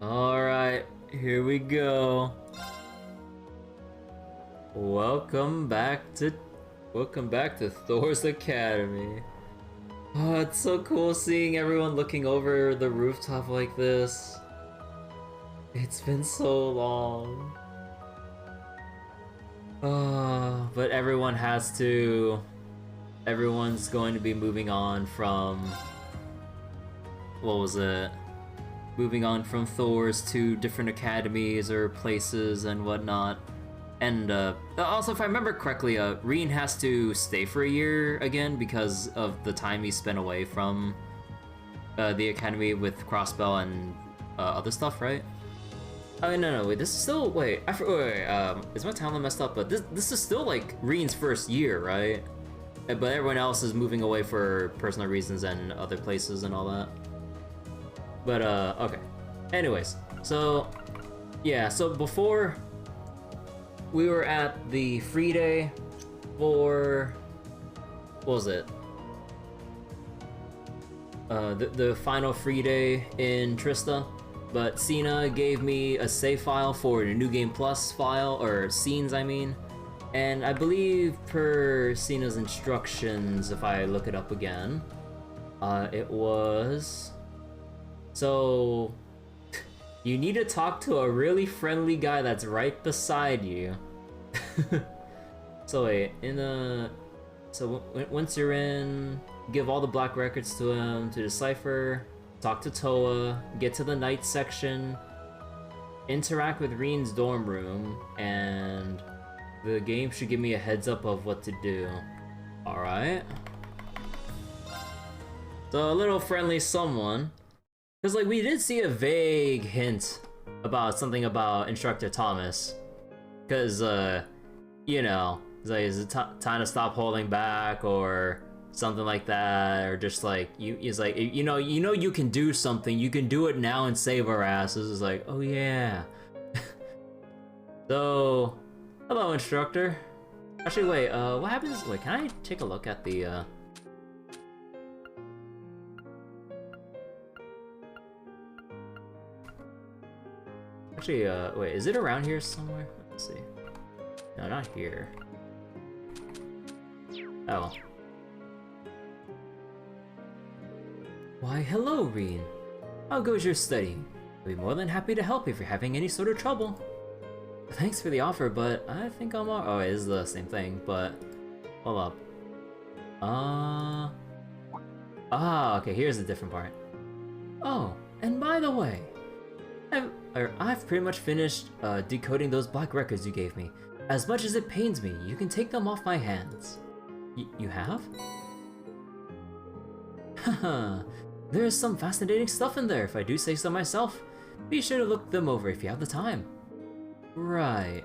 Alright, here we go. Welcome back to Thor's Academy. Oh, it's so cool seeing everyone looking over the rooftop like this. It's been so long. But everyone's going to be moving on from, what was it? Moving on from Thor's to different academies or places and whatnot. And also, if I remember correctly, Reen has to stay for a year again because of the time he spent away from the academy with Crossbell and other stuff, right? Oh, no, wait, this is still, wait, is my timeline messed up? But this is still, like, Reen's first year, right? But everyone else is moving away for personal reasons and other places and all that. But, okay. Anyways, so, yeah, so before we were at the free day for, what was it? The final free day in Trista, but Cena gave me a save file for the New Game Plus file, or scenes, I mean, and I believe per Cena's instructions, if I look it up again, it was... So, you need to talk to a really friendly guy that's right beside you. So wait, once you're in, give all the black records to him to decipher, talk to Toa, get to the night section, interact with Reen's dorm room, and the game should give me a heads up of what to do. Alright. So a little friendly someone. Because, like, we did see a vague hint about something about Instructor Thomas. Because, you know, it's like, is it time to stop holding back, or something like that, or just like, he's like, you know you can do something, you can do it now and save our asses. It's like, oh yeah. So, hello, Instructor. Actually, wait, what happens, wait, can I take a look at the, Actually, wait, is it around here somewhere? Let's see. No, not here. Oh. Why, hello, Reen. How goes your study? I'll be more than happy to help if you're having any sort of trouble. Thanks for the offer, but I think I'm all- oh, it is the same thing, but... Hold up. Okay, here's the different part. Oh, and by the way, I've pretty much finished decoding those black records you gave me. As much as it pains me, you can take them off my hands. You have? Haha, there's some fascinating stuff in there, if I do say so myself. Be sure to look them over if you have the time. Right.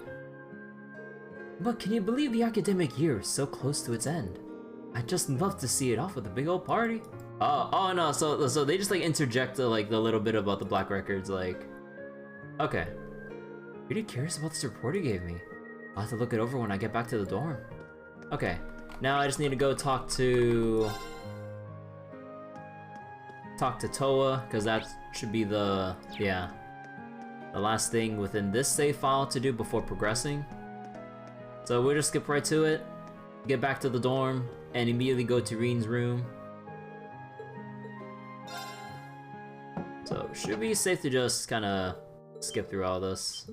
But can you believe the academic year is so close to its end? I'd just love to see it off with a big old party. Oh no, so they just like interject like the little bit about the black records, like... Okay. Pretty curious about this report he gave me. I'll have to look it over when I get back to the dorm. Okay, now I just need to go talk to Toa, because that should be the, yeah, the last thing within this save file to do before progressing. So we'll just skip right to it, get back to the dorm, and immediately go to Reen's room. So should be safe to just kind of skip through all this,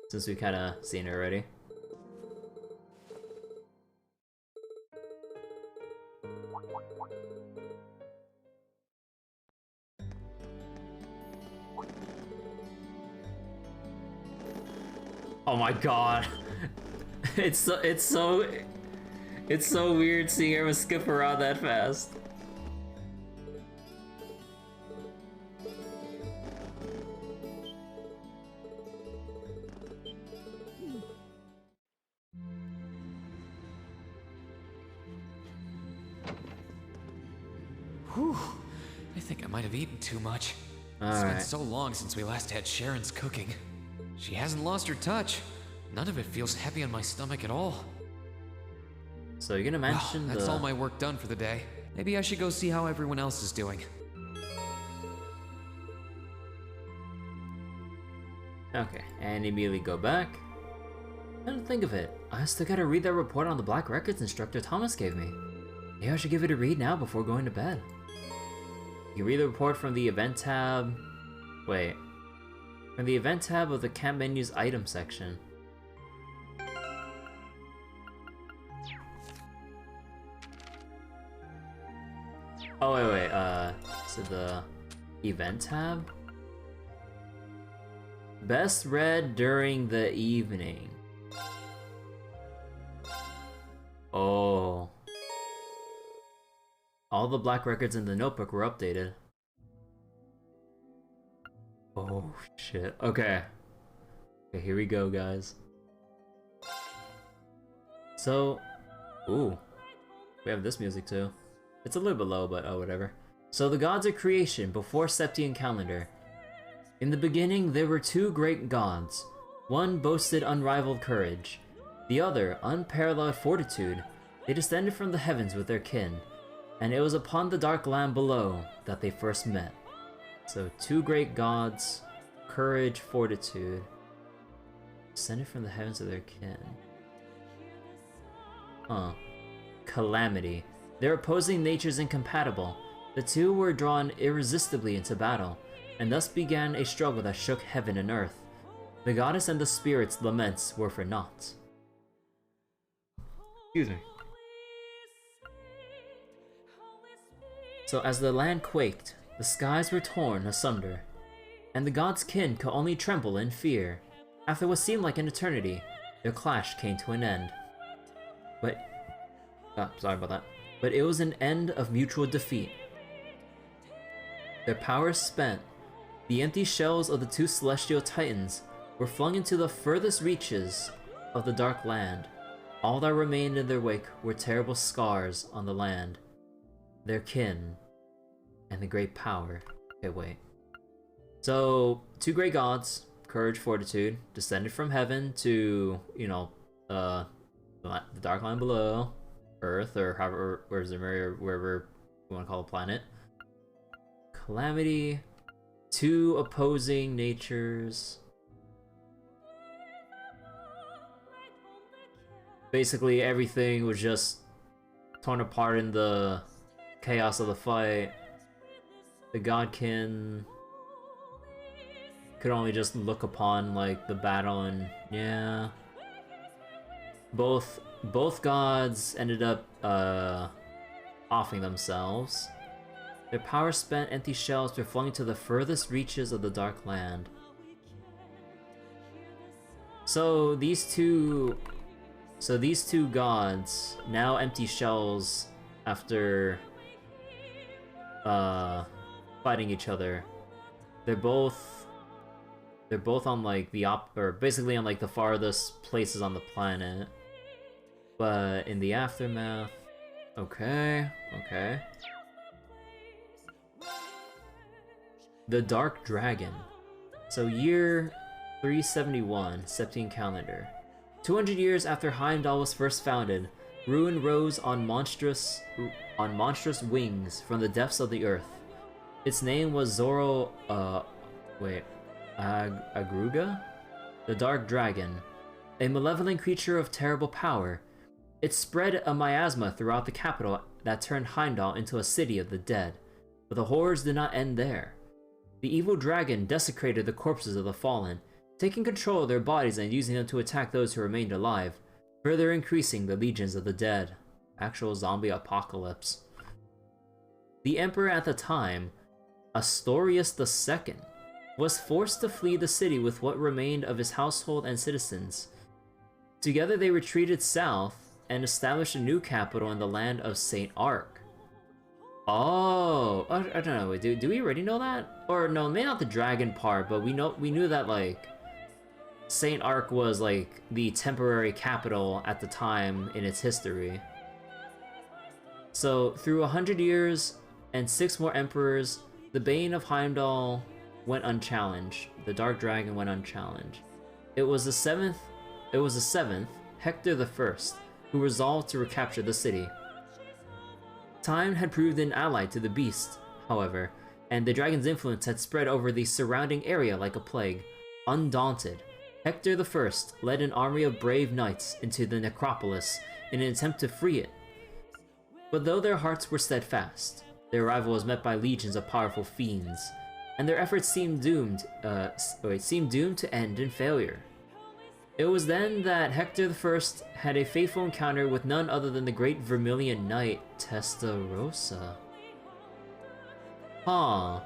since we've kind of seen it already. Oh my god. It's so weird seeing everyone skip around that fast. Whew. I think I might have eaten too much. It's been so long since we last had Sharon's cooking. She hasn't lost her touch. None of it feels heavy on my stomach at all. So you're gonna mention that's all my work done for the day. Maybe I should go see how everyone else is doing. Okay, and immediately go back. Come to think of it, I still gotta read that report on the Black Records Instructor Thomas gave me. Maybe I should give it a read now before going to bed. You can read the report from the event tab. Wait. From the event tab of the camp menu's item section. Oh, wait. So the event tab? Best read during the evening. Oh. All the black records in the notebook were updated. Oh, shit. Okay. Okay, here we go, guys. So, ooh. We have this music, too. It's a little bit low, but oh, whatever. So, the gods of creation before Septian calendar. In the beginning, there were two great gods. One boasted unrivaled courage. The other, unparalleled fortitude. They descended from the heavens with their kin. And it was upon the dark land below that they first met. So, two great gods, courage, fortitude, descended from the heavens of their kin. Calamity. Their opposing natures incompatible. The two were drawn irresistibly into battle, and thus began a struggle that shook heaven and earth. The goddess and the spirit's laments were for naught. Excuse me. So as the land quaked, the skies were torn asunder, and the gods' kin could only tremble in fear. After what seemed like an eternity, their clash came to an end. Sorry about that. But it was an end of mutual defeat. Their powers spent, the empty shells of the two celestial titans were flung into the furthest reaches of the dark land. All that remained in their wake were terrible scars on the land, their kin, and the great power. Okay, wait. So, two great gods, courage, fortitude, descended from heaven to, you know, the dark land below, Earth, or however, where's the or wherever you want to call a planet. Calamity, two opposing natures. Basically, everything was just torn apart in the chaos of the fight. The godkin could only just look upon, like, the battle, and yeah. Both gods ended up offing themselves. Their power spent, empty shells were flung into the furthest reaches of the dark land. So these two gods, now empty shells after fighting each other. They're both on like basically on like the farthest places on the planet. But in the aftermath, okay. The Dark Dragon. So year 371, Septian calendar. 200 years after Heimdall was first founded, ruin rose on monstrous wings from the depths of the earth. Its name was Agruga? The Dark Dragon. A malevolent creature of terrible power. It spread a miasma throughout the capital that turned Heimdall into a city of the dead. But the horrors did not end there. The evil dragon desecrated the corpses of the fallen, taking control of their bodies and using them to attack those who remained alive, further increasing the legions of the dead. Actual zombie apocalypse. The emperor at the time, Astorius II, was forced to flee the city with what remained of his household and citizens. Together they retreated south and established a new capital in the land of Saint Ark. Oh, I don't know. Do we already know that? Or no, maybe not the dragon part, but we knew that like Saint Ark was like the temporary capital at the time in its history. So through 100 years and 6 more emperors, the Bane of Heimdall went unchallenged. The Dark Dragon went unchallenged. It was the seventh, Hector I, who resolved to recapture the city. Time had proved an ally to the beast, however, and the dragon's influence had spread over the surrounding area like a plague. Undaunted, Hector I led an army of brave knights into the necropolis in an attempt to free it. But though their hearts were steadfast, their arrival was met by legions of powerful fiends, and their efforts seemed doomed to end in failure. It was then that Hector I had a fateful encounter with none other than the great Vermilion Knight, Testarossa. Huh.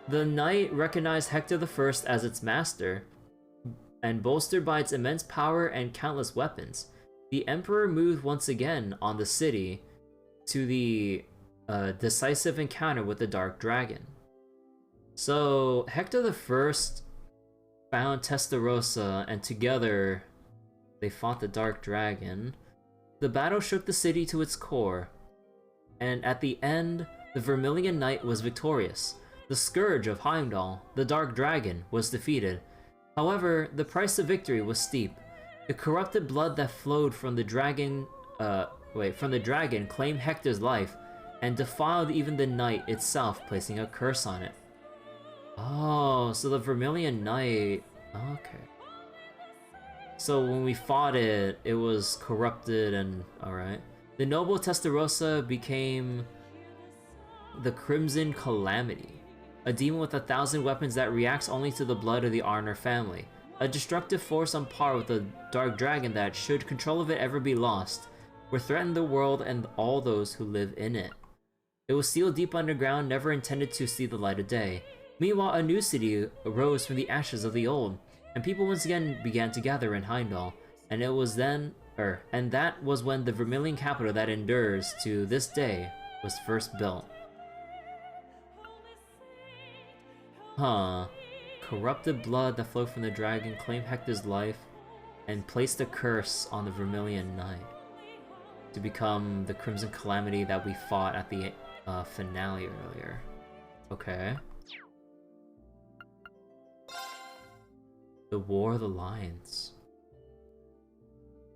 The knight recognized Hector I as its master, and bolstered by its immense power and countless weapons, the Emperor moved once again on the city to the decisive encounter with the Dark Dragon. So, Hector I found Testarossa, and together they fought the Dark Dragon. The battle shook the city to its core, and at the end, the Vermilion Knight was victorious. The Scourge of Heimdall, the Dark Dragon, was defeated. However, the price of victory was steep. The corrupted blood that flowed from the dragon claimed Hector's life and defiled even the knight itself, placing a curse on it. Oh, so the Vermilion Knight... Okay. So when we fought it, it was corrupted and... Alright. The noble Testarossa became the Crimson Calamity, a demon with 1,000 weapons that reacts only to the blood of the Arner family. A destructive force on par with the Dark Dragon that, should control of it ever be lost, would threaten the world and all those who live in it. It was sealed deep underground, never intended to see the light of day. Meanwhile, a new city arose from the ashes of the old, and people once again began to gather in Heimdall. And it was then, and that was when the Vermilion capital that endures to this day was first built. Huh. Corrupted blood that flowed from the dragon claimed Hector's life and placed a curse on the Vermilion Knight to become the Crimson Calamity that we fought at the finale earlier. Okay. The War of the Lions.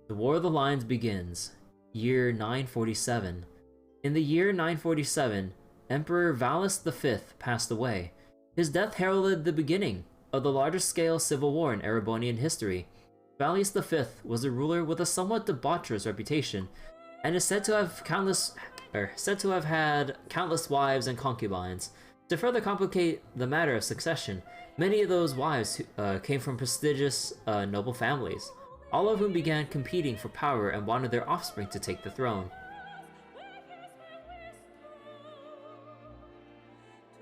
The War of the Lions begins, year 947. In the year 947, Emperor Valus V passed away. His death heralded the beginning of the largest-scale civil war in Erebonian history. Valus V was a ruler with a somewhat debaucherous reputation, and is said to have had countless wives and concubines. To further complicate the matter of succession, many of those wives came from prestigious noble families, all of whom began competing for power and wanted their offspring to take the throne.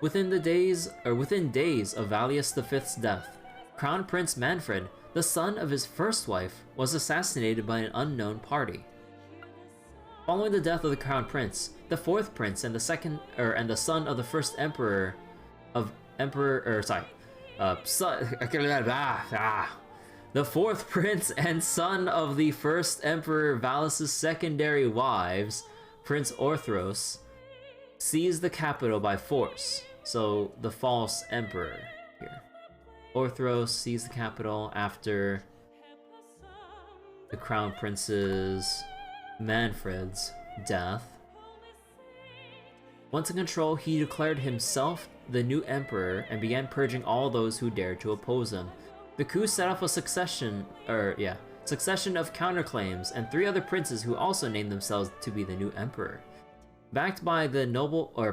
Within days of Valus V's death, Crown Prince Manfred, the son of his first wife, was assassinated by an unknown party. Following the death of the Crown Prince, the fourth prince and the son of the first the fourth prince and son of the first Emperor Valus's secondary wives, Prince Orthros, seized the capital by force. So, the false emperor here. Orthros seized the capital after the Crown Prince's Manfred's death. Once in control, he declared himself the new emperor and began purging all those who dared to oppose him. The coup set off a succession of counterclaims, and 3 other princes who also named themselves to be the new emperor. Backed by the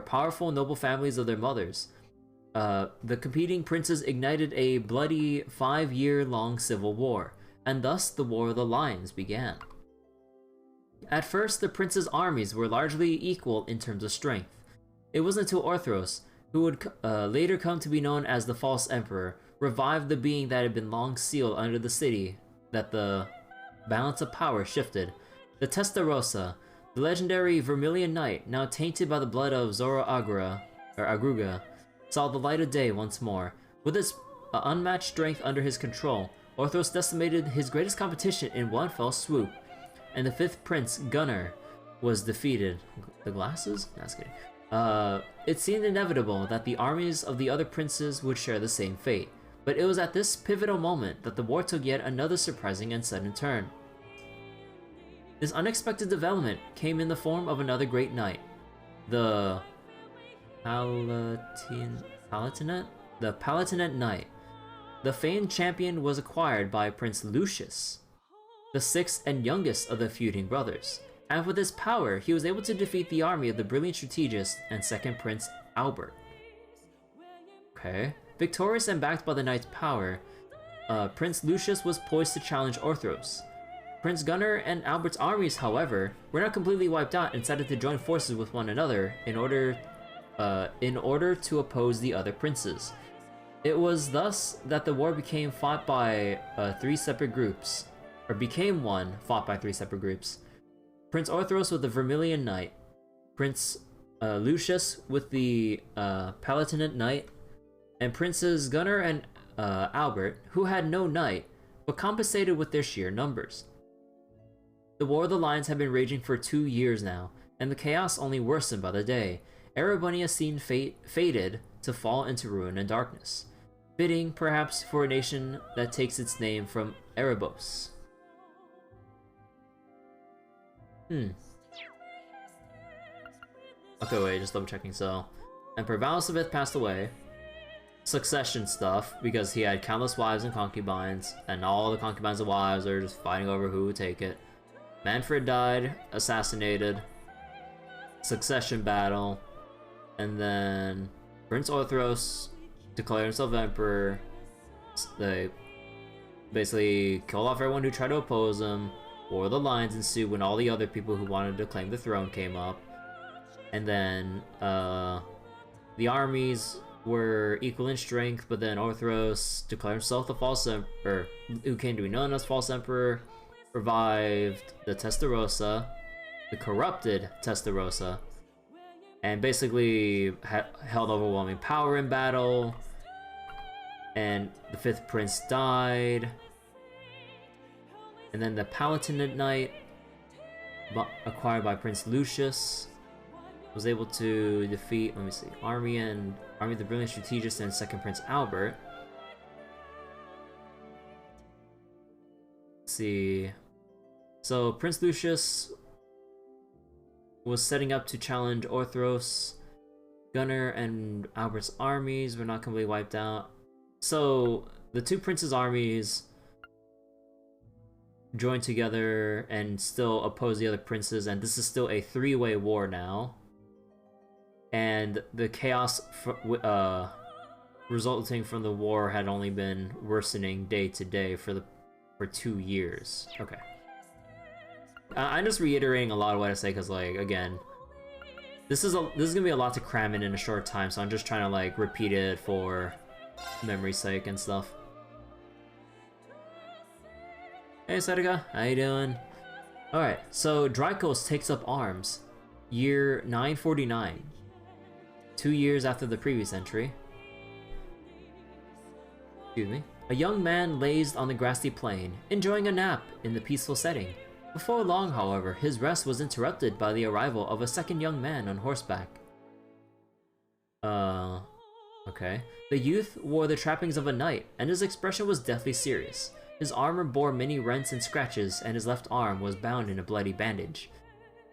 powerful noble families of their mothers, the competing princes ignited a bloody 5-year-long civil war, and thus the War of the Lions began. At first, the princes' armies were largely equal in terms of strength. It wasn't until Orthros, who would later come to be known as the False Emperor, revived the being that had been long sealed under the city, that the balance of power shifted. The Testarossa, the legendary Vermilion Knight, now tainted by the blood of Zora Agruga, saw the light of day once more. With its unmatched strength under his control, Orthros decimated his greatest competition in one fell swoop, and the 5th prince, Gunnar, was defeated. The glasses? No, just kidding. It seemed inevitable that the armies of the other princes would share the same fate, but it was at this pivotal moment that the war took yet another surprising and sudden turn. This unexpected development came in the form of another great knight, the Palatinate Knight. the famed champion was acquired by Prince Lucius, the sixth and youngest of the feuding brothers, and with his power, he was able to defeat the army of the brilliant strategist and second Prince Albert. Okay. Victorious and backed by the knight's power, Prince Lucius was poised to challenge Orthros. Prince Gunnar and Albert's armies, however, were not completely wiped out and decided to join forces with one another in order to oppose the other princes. It was thus that the war became fought by three separate groups, or became one fought by three separate groups. Prince Orthros with the Vermilion Knight, Prince Lucius with the Palatinate Knight, and Princes Gunnar and Albert, who had no knight, but compensated with their sheer numbers. The War of the Lions had been raging for 2 years now, and the chaos only worsened by the day. Erebonia seemed fated to fall into ruin and darkness, fitting, perhaps, for a nation that takes its name from Erebos. Okay, wait, just double checking. So, Emperor Valisabeth passed away. Succession stuff, because he had countless wives and concubines, and all the concubines and wives are just fighting over who would take it. Manfred died, assassinated, succession battle, and then Prince Orthros declared himself emperor. They basically killed off everyone who tried to oppose him. War of the Lions ensued when all the other people who wanted to claim the throne came up. And then the armies were equal in strength, but then Orthros declared himself the false emperor, who came to be known as false emperor, revived the Testarossa, the corrupted Testarossa, and basically held overwhelming power in battle. And the fifth prince died. And then the Palatinate Knight, acquired by Prince Lucius, was able to defeat, let me see, Army of the Brilliant Strategist and second Prince Albert. Let's see. So Prince Lucius was setting up to challenge Orthros. Gunnar and Albert's armies were not completely wiped out. So the two princes' armies joined together and still oppose the other princes, and this is still a three-way war now. And the chaos resulting from the war had only been worsening day to day for 2 years. Okay. I'm just reiterating a lot of what I say because, like, again, this is gonna be a lot to cram in a short time, so I'm just trying to, like, repeat it for memory's sake and stuff. Hey, Sedega, how you doing? Alright, so Drykos takes up arms. Year 949. 2 years after the previous entry. Excuse me. A young man lazed on the grassy plain, enjoying a nap in the peaceful setting. Before long, however, his rest was interrupted by the arrival of a second young man on horseback. Okay. The youth wore the trappings of a knight, and his expression was deathly serious. His armor bore many rents and scratches, and his left arm was bound in a bloody bandage.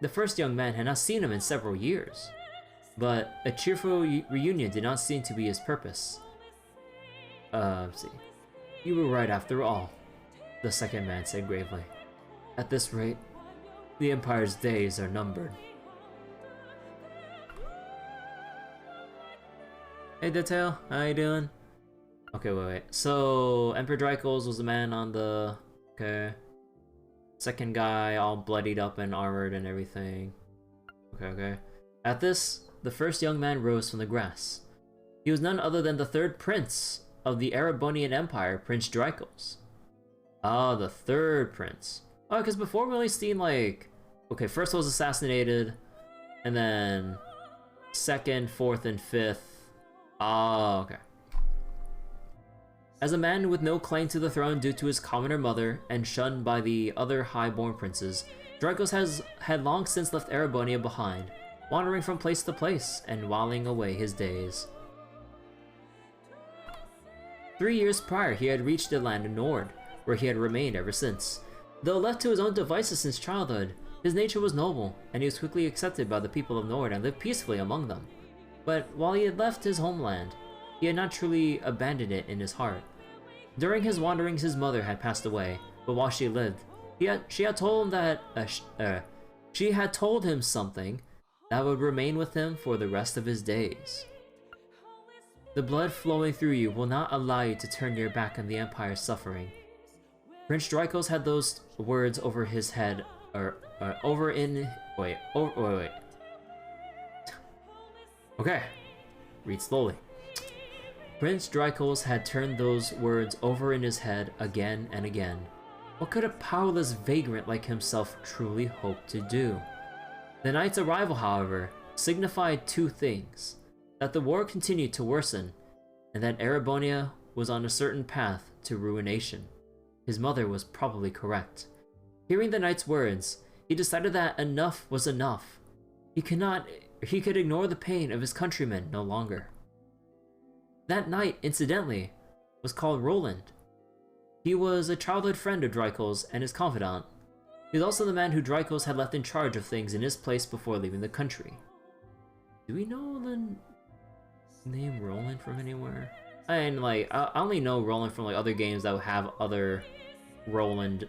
The first young man had not seen him in several years, but a cheerful reunion did not seem to be his purpose. Let's see. You were right after all, the second man said gravely. At this rate, the Empire's days are numbered. Hey Detail, how you doing? Okay, wait. So, Emperor Drykos was the man on the... Okay. Second guy, all bloodied up and armored and everything. Okay. At this, the first young man rose from the grass. He was none other than the third prince of the Erebonian Empire, Prince Drykos. Ah, the third prince. Oh, because before we only seen, like... Okay, first was assassinated, and then... second, fourth, and fifth. Oh, okay. As a man with no claim to the throne due to his commoner mother, and shunned by the other high-born princes, Drykos had long since left Erebonia behind, wandering from place to place, and whiling away his days. 3 years prior, he had reached the land of Nord, where he had remained ever since. Though left to his own devices since childhood, his nature was noble, and he was quickly accepted by the people of Nord and lived peacefully among them. But while he had left his homeland, he had not truly abandoned it in his heart. During his wanderings, his mother had passed away, but while she lived, she had told him that she had told him something that would remain with him for the rest of his days. The blood flowing through you will not allow you to turn your back on the Empire's suffering. Prince Drykos had those words over his head, wait. Okay, read slowly. Prince Drykos had turned those words over in his head again and again. What could a powerless vagrant like himself truly hope to do? The night's arrival, however, signified two things: that the war continued to worsen, and that Erebonia was on a certain path to ruination. His mother was probably correct. Hearing the knight's words, he decided that enough was enough. He could ignore the pain of his countrymen no longer. That knight, incidentally, was called Roland. He was a childhood friend of Drykos and his confidant. He was also the man who Drykos had left in charge of things in his place before leaving the country. Do we know the name Roland from anywhere? And I only know Roland from other games that would have other Roland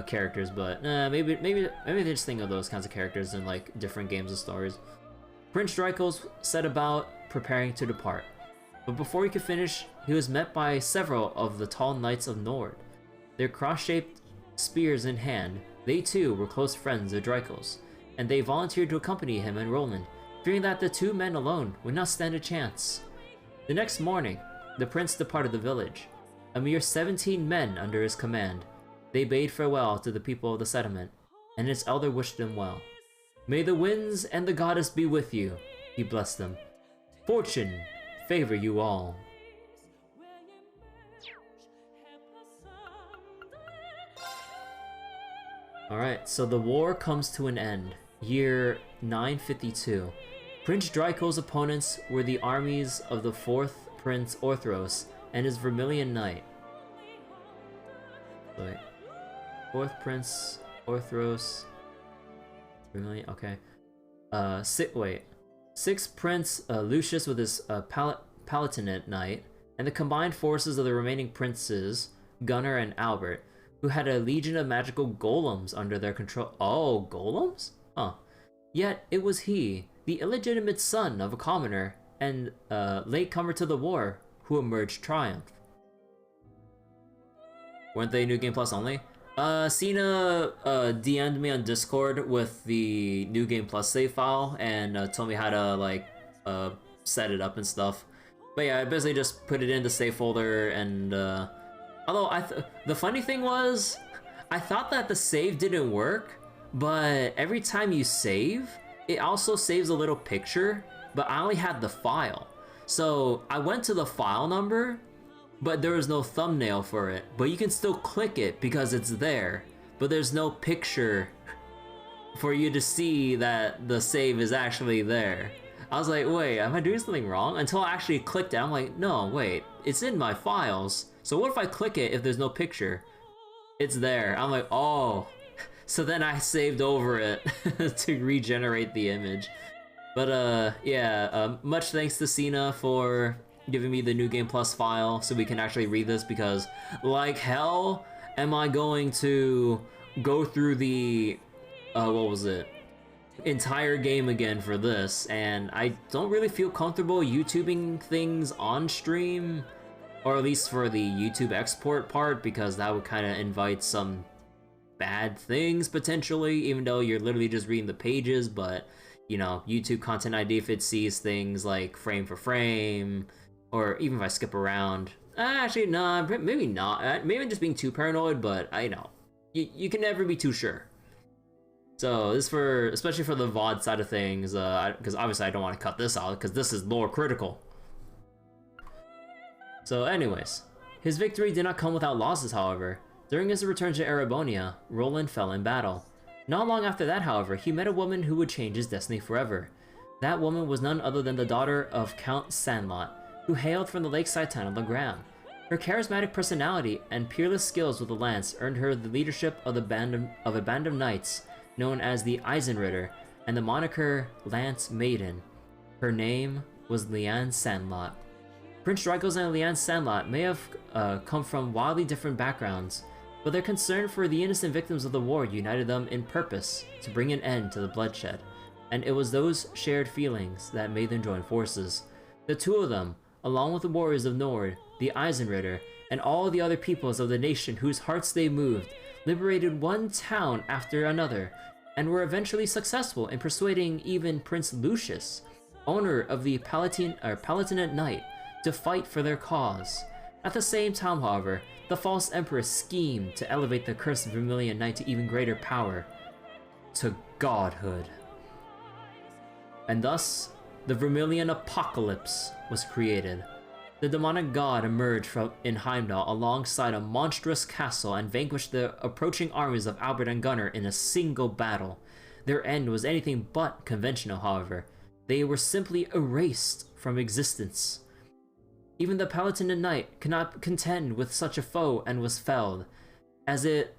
characters, but maybe they just think of those kinds of characters in different games and stories. Prince Drykos set about preparing to depart, but before he could finish, he was met by several of the tall knights of Nord. Their cross-shaped spears in hand, they too were close friends of Drykos, and they volunteered to accompany him and Roland, fearing that the two men alone would not stand a chance. The next morning, the prince departed the village. A mere 17 men under his command. They bade farewell to the people of the settlement, and its elder wished them well. "May the winds and the goddess be with you," he blessed them. "Fortune favor you all." Alright, so the war comes to an end. Year 952. Prince Drykos' opponents were the armies of the 4th Prince Orthros and his Vermilion Knight. Wait. 4th Prince Orthros... Vermilion, okay. 6th Prince Lucius with his Palatinate Knight, and the combined forces of the remaining princes, Gunnar and Albert, who had a legion of magical golems under their control. Oh, golems? Huh. Yet it was he, the illegitimate son of a commoner and latecomer to the war, who emerged triumph. Weren't they New Game Plus only? Cena DM'd me on Discord with the New Game Plus save file and told me how to set it up and stuff. But yeah, I basically just put it in the save folder and although the funny thing was, I thought that the save didn't work, but every time you save, it also saves a little picture, but I only had the file. So I went to the file number, but there was no thumbnail for it. But you can still click it because it's there, but there's no picture for you to see that the save is actually there. I was like, wait, am I doing something wrong? Until I actually clicked it, I'm like, no, wait, it's in my files. So what if I click it if there's no picture? It's there. I'm like, oh. So then I saved over it to regenerate the image. But yeah, much thanks to Cena for giving me the New Game Plus file so we can actually read this, because like hell am I going to go through the, what was it? Entire game again for this, and I don't really feel comfortable YouTubing things on stream, or at least for the YouTube export part, because that would kind of invite some bad things potentially, even though you're literally just reading the pages. But you know, YouTube Content ID, if it sees things like frame for frame, or even if I skip around, actually no, maybe not, maybe I'm just being too paranoid, but I know you can never be too sure. So this for, especially for the VOD side of things, because obviously I don't want to cut this out because this is lore critical. So anyways, his victory did not come without losses, however. During his return to Erebonia, Roland fell in battle. Not long after that, however, he met a woman who would change his destiny forever. That woman was none other than the daughter of Count Sandlot, who hailed from the lakeside town of Legram. Her charismatic personality and peerless skills with the lance earned her the leadership of a band of knights known as the Eisenritter, and the moniker Lance Maiden. Her name was Leanne Sandlot. Prince Draco's and Leanne Sandlot may have come from wildly different backgrounds, but their concern for the innocent victims of the war united them in purpose to bring an end to the bloodshed, and it was those shared feelings that made them join forces. The two of them, along with the warriors of Nord, the Eisenritter, and all the other peoples of the nation whose hearts they moved, liberated one town after another, and were eventually successful in persuading even Prince Lucius, owner of the Palatinate Knight, to fight for their cause. At the same time, however, the false emperor schemed to elevate the cursed Vermilion Knight to even greater power, to godhood. And thus, the Vermilion Apocalypse was created. The demonic god emerged in Heimdall alongside a monstrous castle and vanquished the approaching armies of Albert and Gunnar in a single battle. Their end was anything but conventional, however. They were simply erased from existence. Even the Palatinate Knight could not contend with such a foe and was felled, as it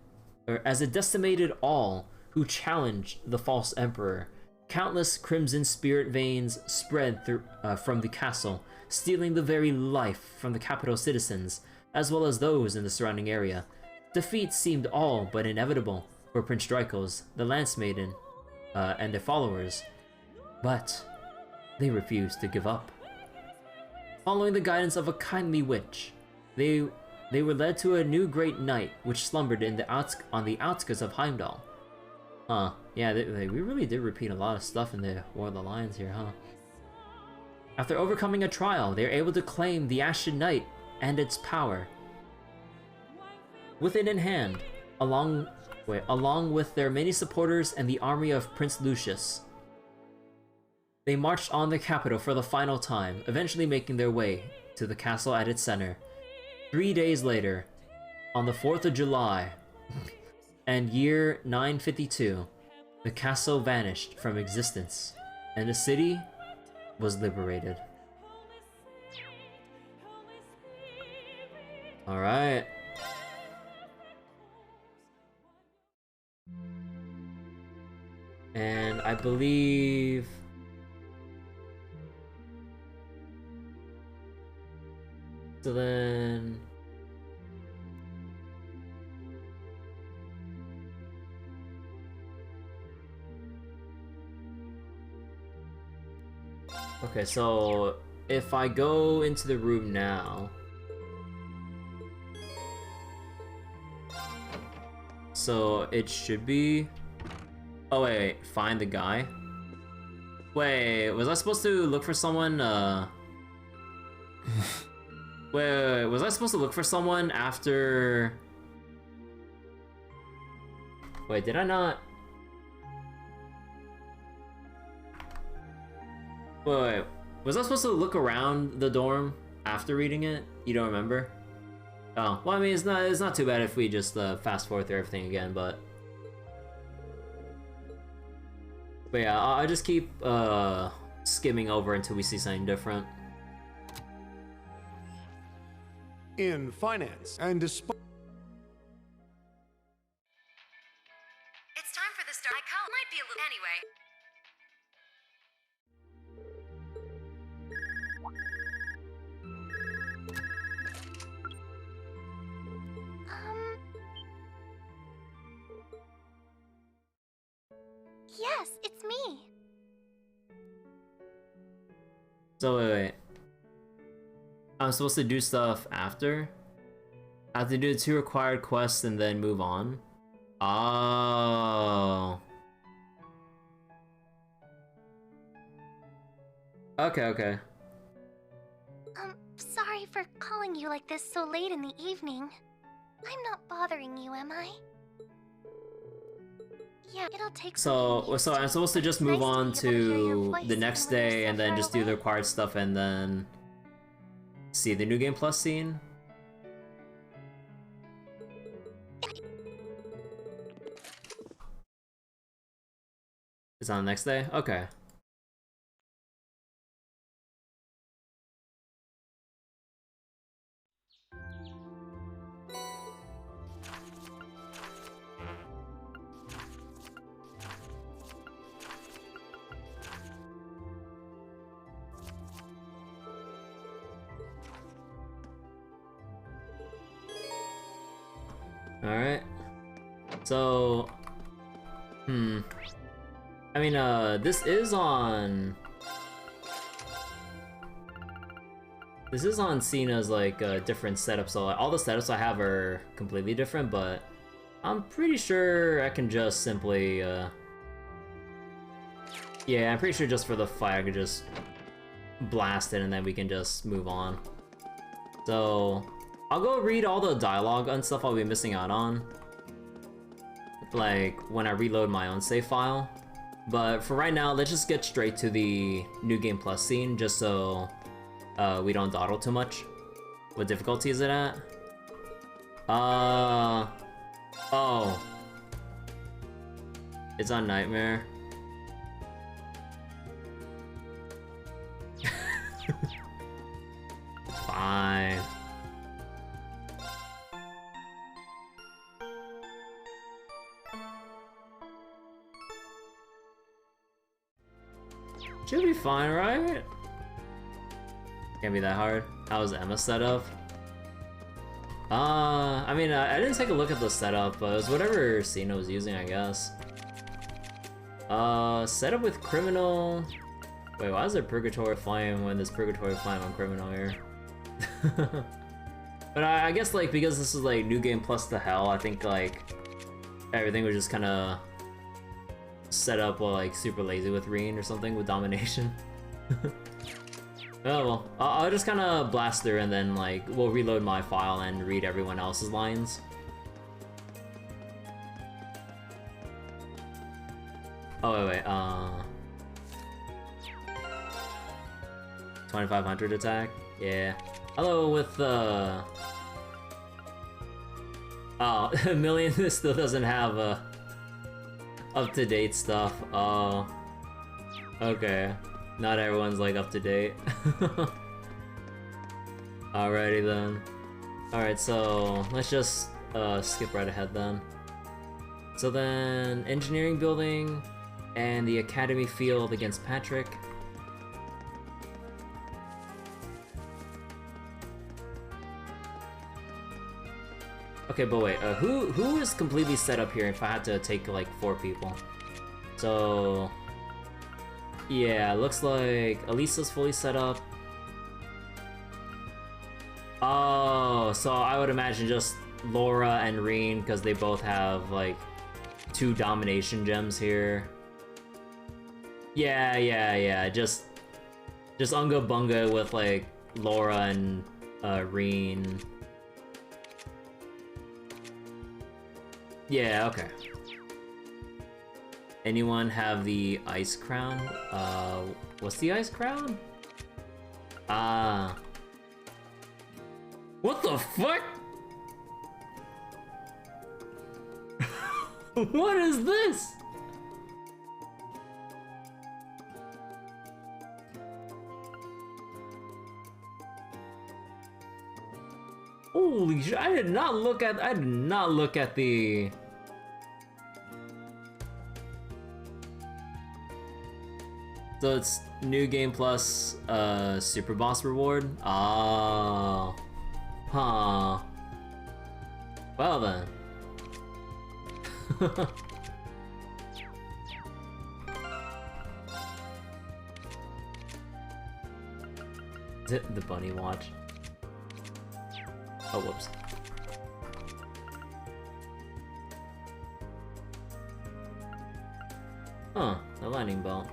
decimated all who challenged the false emperor. Countless crimson spirit veins spread through, from the castle, stealing the very life from the capital citizens, as well as those in the surrounding area. Defeat seemed all but inevitable for Prince Draco's, the Lance Maiden, and their followers, but they refused to give up. Following the guidance of a kindly witch, they were led to a new great knight which slumbered on the outskirts of Heimdall. Huh, yeah, we really did repeat a lot of stuff in the War of the Lions here, huh? After overcoming a trial, they are able to claim the Ashen Knight and its power. With it in hand, along with their many supporters and the army of Prince Lucius, they marched on the capital for the final time, eventually making their way to the castle at its center. 3 days later, on the 4th of July, and year 952, the castle vanished from existence, and the city was liberated. Alright. And I believe... So then... Okay, so if I go into the room now... So it should be... Oh wait, find the guy? Wait, was I supposed to look for someone, Wait, was I supposed to look for someone after... Wait, did I not? Wait, was I supposed to look around the dorm after reading it? You don't remember? Oh, well, I mean, it's not too bad if we just fast forward through everything again, but yeah, I'll just keep skimming over until we see something different. In finance and despite. It's time for the start. My call might be a little anyway. Yes, it's me. So wait. I'm supposed to do stuff after? I have to do the 2 required quests and then move on? Oh. Okay. Sorry for calling you like this so late in the evening. I'm not bothering you, am I? Yeah, it'll take So I'm supposed to just move on to the next day and then just do the required stuff and then see the New Game Plus scene? Is on the next day? Okay. Alright. So... I mean, this is on Cena's, like, different setup, so like, all the setups I have are completely different, but I'm pretty sure I can just simply, yeah, I'm pretty sure just for the fight I could just blast it and then we can just move on. So, I'll go read all the dialogue and stuff I'll be missing out on, like, when I reload my own save file. But for right now, let's just get straight to the New Game Plus scene, just so we don't dawdle too much. What difficulty is it at? Oh. It's on Nightmare. Fine. Should be fine, right? Can't be that hard. How was Emma's setup? I mean, I didn't take a look at the setup, but it was whatever Cena was using, I guess. Setup with Criminal. Wait, why is there Purgatory Flame when there's Purgatory Flame on Criminal here? But I guess, like, because this is, like, New Game Plus to Hell, I think, like, everything was just kinda set up, well, like, super lazy with Reen or something with Domination. Oh well, I'll just kind of blast through and then, like, we'll reload my file and read everyone else's lines. Oh wait, 2500 attack? Yeah. Hello with the... Oh, a million still doesn't have up-to-date stuff. Oh. Okay. Not everyone's, like, up-to-date. Alrighty then. Alright, so let's just skip right ahead then. So then, engineering building and the academy field against Patrick. Okay, but wait, who is completely set up here if I had to take, like, 4 people? So... yeah, looks like Elisa's fully set up. Oh, so I would imagine just Laura and Reen, because they both have, like, 2 domination gems here. Yeah, just Unga Bunga with, like, Laura and Reen. Yeah, okay. Anyone have the Ice Crown? What's the Ice Crown? What the fuck? What is this? Holy shit, I did not look at the... So it's New Game Plus, Super Boss reward? Oh. Huh. Well then. The bunny watch. Oh, whoops. Huh, the lightning belt.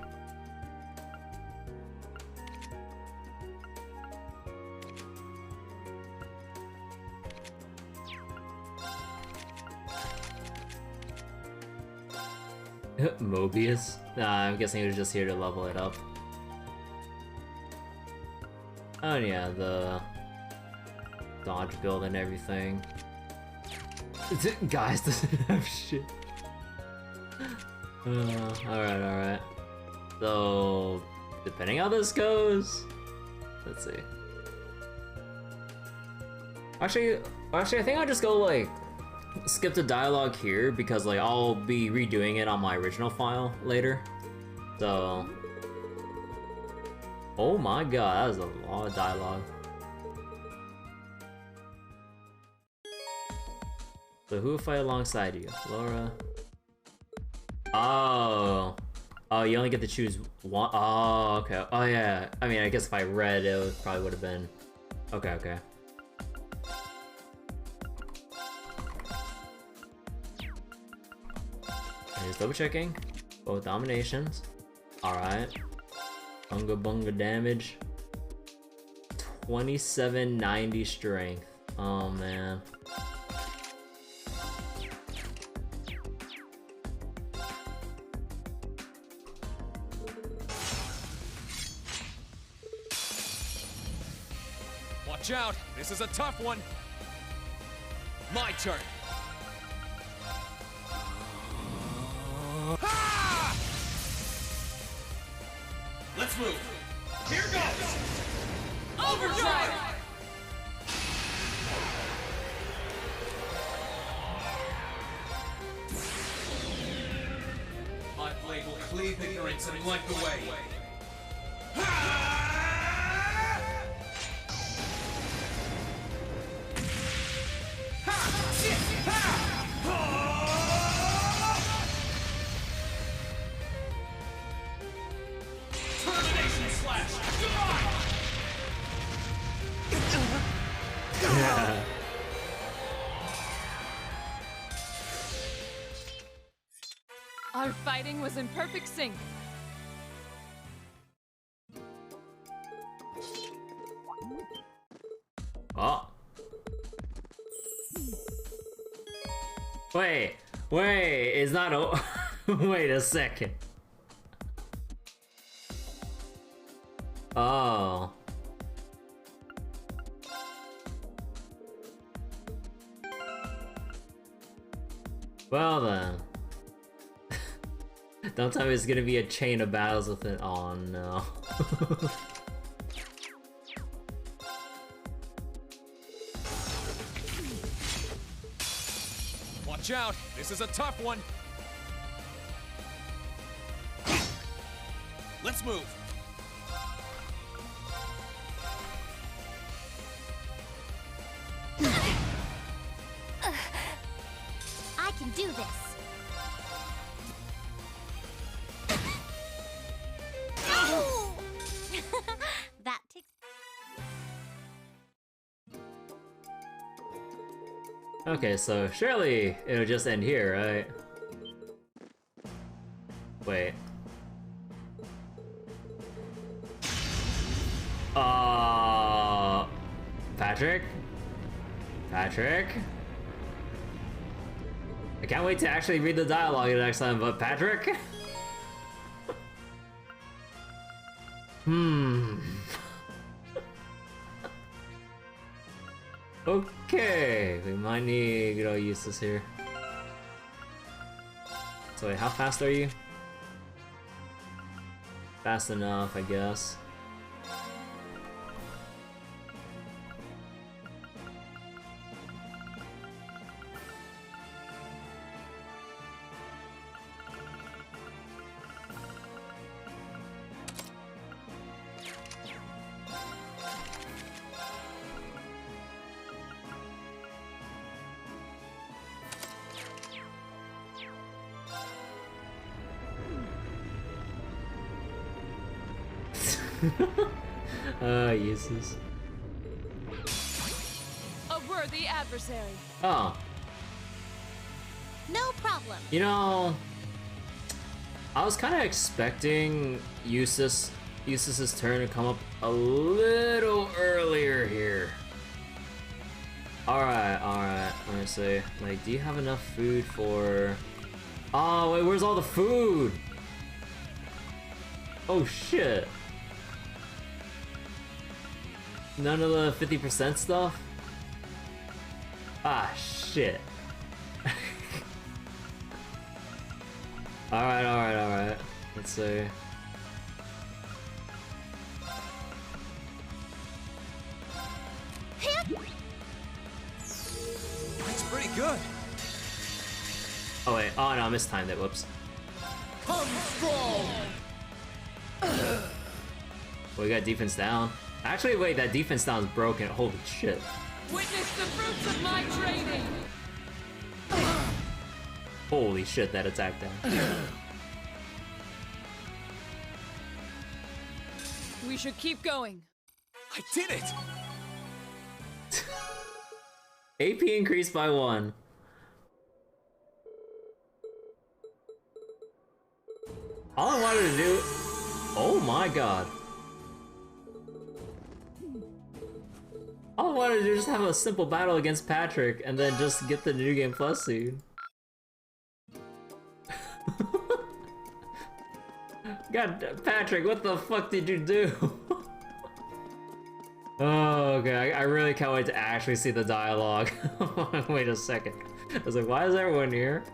Mobius? Nah, I'm guessing he was just here to level it up. Oh yeah, the dodge build and everything. Guys doesn't have shit. Alright. So, depending how this goes, let's see. Actually, I think I'll just go, like, skip the dialogue here because, like, I'll be redoing it on my original file later. So, oh my god, that is a lot of dialogue. So who will fight alongside you? Laura. Oh. Oh, you only get to choose one. Oh, okay. Oh, yeah. I mean, I guess if I read, it probably would have been. Okay, okay. Just double checking. Both dominations. Alright. Bunga bunga damage. 2790 strength. Oh, man. Watch out! This is a tough one! My turn! Ha! Let's move! Here goes! Overdrive! My blade will cleave ignorance and light the way! Termination slash! Our fighting was in perfect sync. Oh. Wait, it's not a. Wait a second. Oh. Well then. Don't tell me it's gonna be a chain of battles with it. Oh no. Watch out! This is a tough one! Let's move! I can do this. That takes. Okay, so surely it'll just end here, right? Wait. Patrick? Patrick? I can't wait to actually read the dialogue the next time, but Patrick? Okay, we might need good old Eustace here. So wait, how fast are you? Fast enough, I guess. Eustace. A worthy adversary. Oh. No problem. You know, I was kind of expecting Eustace's turn to come up a little earlier here. Alright, let me see. Like, do you have enough food for... Oh, wait, where's all the food? Oh, shit. None of the 50% stuff? Ah, shit. Alright. Let's see. That's pretty good! Oh wait, oh no, I mistimed it, whoops. Come strong! We got defense down. Actually, wait, that defense down is broken. Holy shit. Witness the fruits of my training. Holy shit, that attack down. We should keep going. I did it! AP increased by 1. All I wanted to do... Oh my god. All I wanted to do is just have a simple battle against Patrick and then just get the New Game Plus seed. God, Patrick, what the fuck did you do? Oh, okay, I really can't wait to actually see the dialogue. Wait a second. I was like, why is everyone here?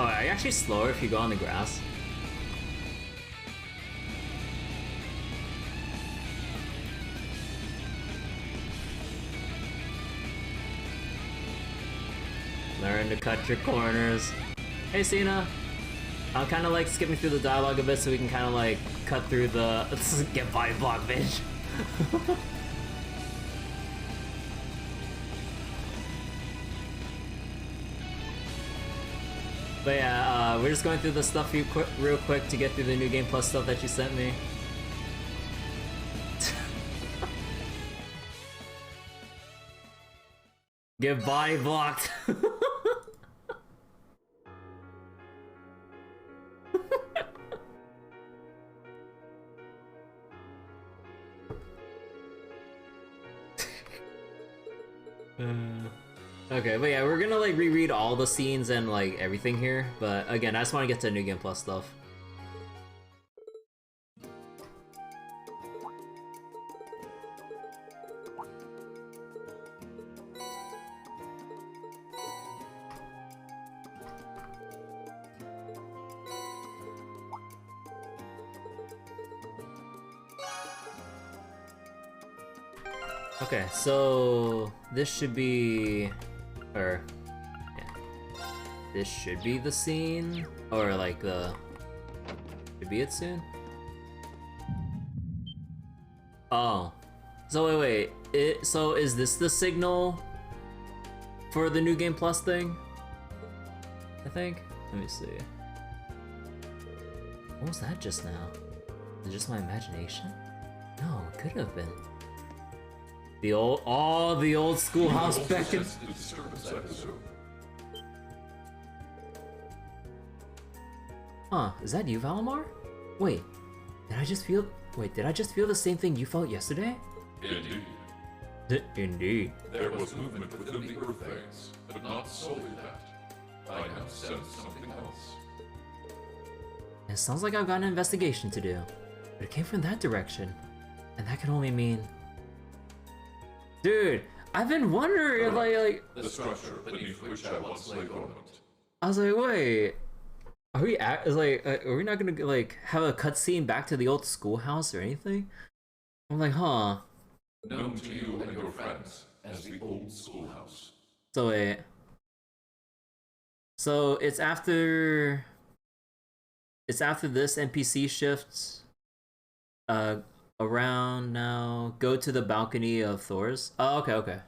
Oh, are you actually slower if you go on the grass? Learn to cut your corners. Hey, Cena. I'm kind of like skipping through the dialogue a bit so we can kind of like cut through the get body block, bitch. But yeah, we're just going through the stuff real quick to get through the New Game Plus stuff that you sent me. Get body blocked. Okay, but yeah, we're gonna like reread all the scenes and like everything here, but again, I just want to get to New Game Plus stuff. Okay, so this should be, or yeah, this should be the scene, or like the, should be it soon. Oh, so wait, so is this the signal for the New Game Plus thing? I think. Let me see. What was that just now? Is it just my imagination? No, it could have been. The old, the old schoolhouse back in. Huh? Is that you, Valimar? Wait, did I just feel? Wait, did I just feel the same thing you felt yesterday? Indeed. Indeed. There was movement within the Earth Eggs, but not solely that. I now sense something else. It sounds like I've got an investigation to do, but it came from that direction, and that can only mean. Dude, I've been wondering if like the structure beneath which I once lay dormant. I was like, wait, are we are we not gonna like have a cutscene back to the old schoolhouse or anything? I'm like, huh. Known to you and your friends as the old schoolhouse. So wait. So it's after this NPC shifts around now. Go to the balcony of Thor's. Oh, okay.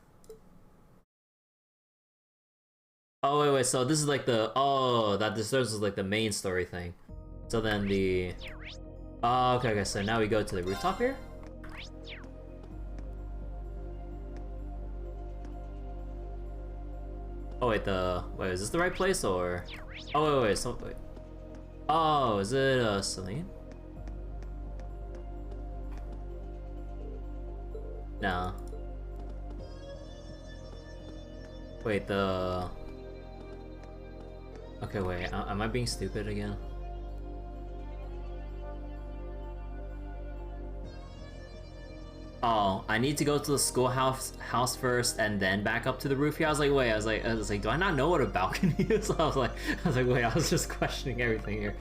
Oh wait, so this is like the this is like the main story thing. So then the okay, so now we go to the rooftop here. Oh wait, is this the right place or? Oh wait, wait. Oh, is it Celine? No. Wait, okay, wait, am I being stupid again? Oh, I need to go to the schoolhouse first and then back up to the roof here. I was like, wait, I was like, do I not know what a balcony is? So I was like, wait, I was just questioning everything here.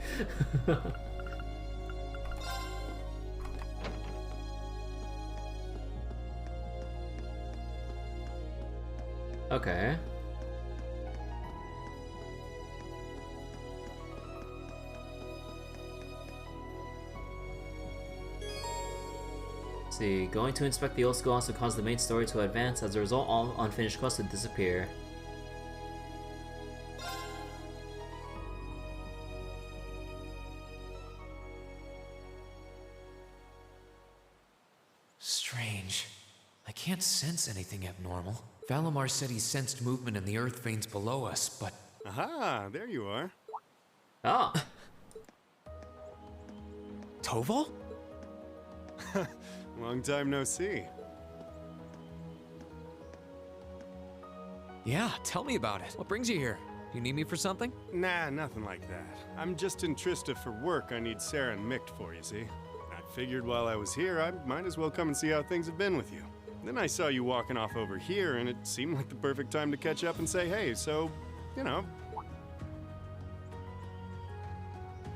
Okay. See, going to inspect the old schoolhouse will cause the main story to advance. As a result, all unfinished quests would disappear. Strange. I can't sense anything abnormal. Valimar said he sensed movement in the earth veins below us, but... Aha, there you are. Oh. Toval? Long time no see. Yeah, tell me about it. What brings you here? You need me for something? Nah, nothing like that. I'm just in Trista for work. I need Sarah and Mick for, you see. I figured while I was here, I might as well come and see how things have been with you. Then I saw you walking off over here, and it seemed like the perfect time to catch up and say hey, so, you know.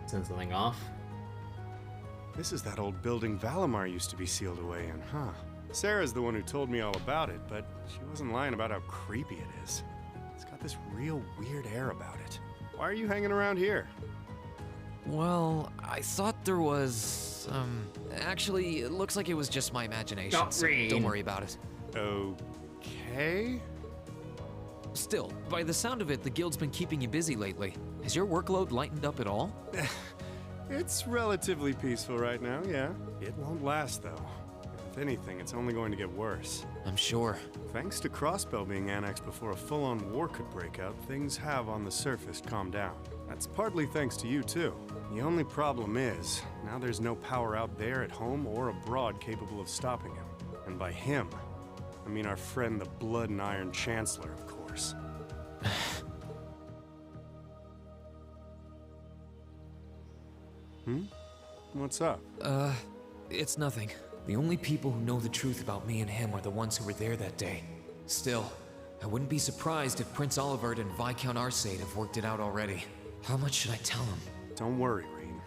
Send something off. This is that old building Valimar used to be sealed away in, huh? Sarah's the one who told me all about it, but she wasn't lying about how creepy it is. It's got this real weird air about it. Why are you hanging around here? Well, I thought there was, actually, it looks like it was just my imagination, so don't worry about it. Okay? Still, by the sound of it, the guild's been keeping you busy lately. Has your workload lightened up at all? It's relatively peaceful right now, yeah. It won't last, though. If anything, it's only going to get worse. I'm sure. Thanks to Crossbell being annexed before a full-on war could break out, things have on the surface calmed down. That's partly thanks to you, too. The only problem is, now there's no power out there at home or abroad capable of stopping him. And by him, I mean our friend the Blood and Iron Chancellor, of course. What's up? It's nothing. The only people who know the truth about me and him are the ones who were there that day. Still, I wouldn't be surprised if Prince Olivert and Viscount Arcade have worked it out already. How much should I tell him? Don't worry, Rean.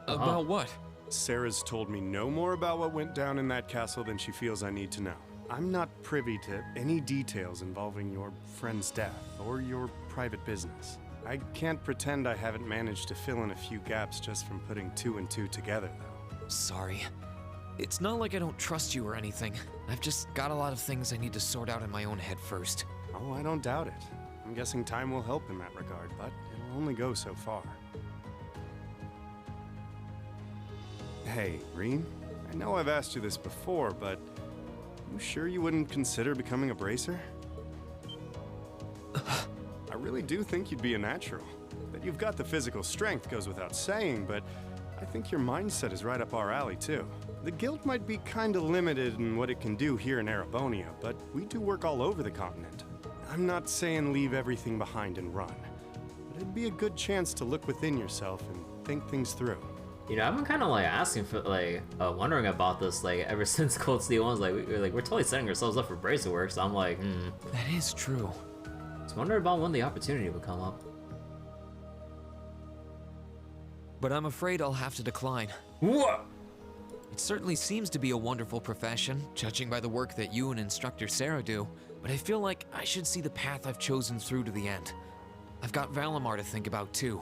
About what? Sarah's told me no more about what went down in that castle than she feels I need to know. I'm not privy to any details involving your friend's death or your private business. I can't pretend I haven't managed to fill in a few gaps just from putting two and two together, though. Sorry. It's not like I don't trust you or anything. I've just got a lot of things I need to sort out in my own head first. Oh, I don't doubt it. I'm guessing time will help in that regard, but it'll only go so far. Hey, Rean, I know I've asked you this before, but you sure you wouldn't consider becoming a bracer? I really do think you'd be a natural. That you've got the physical strength goes without saying, but I think your mindset is right up our alley, too. The guild might be kinda limited in what it can do here in Erebonia, but we do work all over the continent. I'm not saying leave everything behind and run, but it'd be a good chance to look within yourself and think things through. You know, I've been kind of like asking for wondering about this ever since Cold Steel 1's we're totally setting ourselves up for Bracer Works. So I'm like, That is true. Just wonder about when the opportunity would come up. But I'm afraid I'll have to decline. What? It certainly seems to be a wonderful profession, judging by the work that you and Instructor Sarah do, but I feel like I should see the path I've chosen through to the end. I've got Valimar to think about too.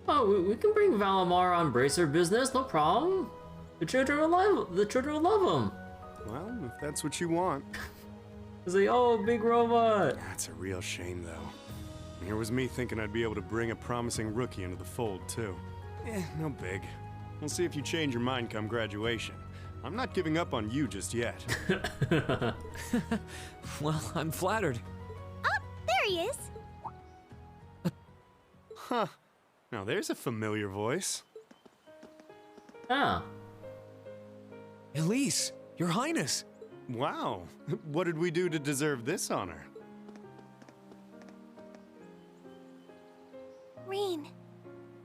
Oh, we can bring Valimar on Bracer business, no problem. The children will love him. Well, if that's what you want. He's like, oh, big robot. That's a real shame, though. Here was me thinking I'd be able to bring a promising rookie into the fold, too. No big. We'll see if you change your mind come graduation. I'm not giving up on you just yet. Well, I'm flattered. Oh, there he is. Huh. Now there's a familiar voice. Ah. Elise, Your Highness. Wow. What did we do to deserve this honor? Rean,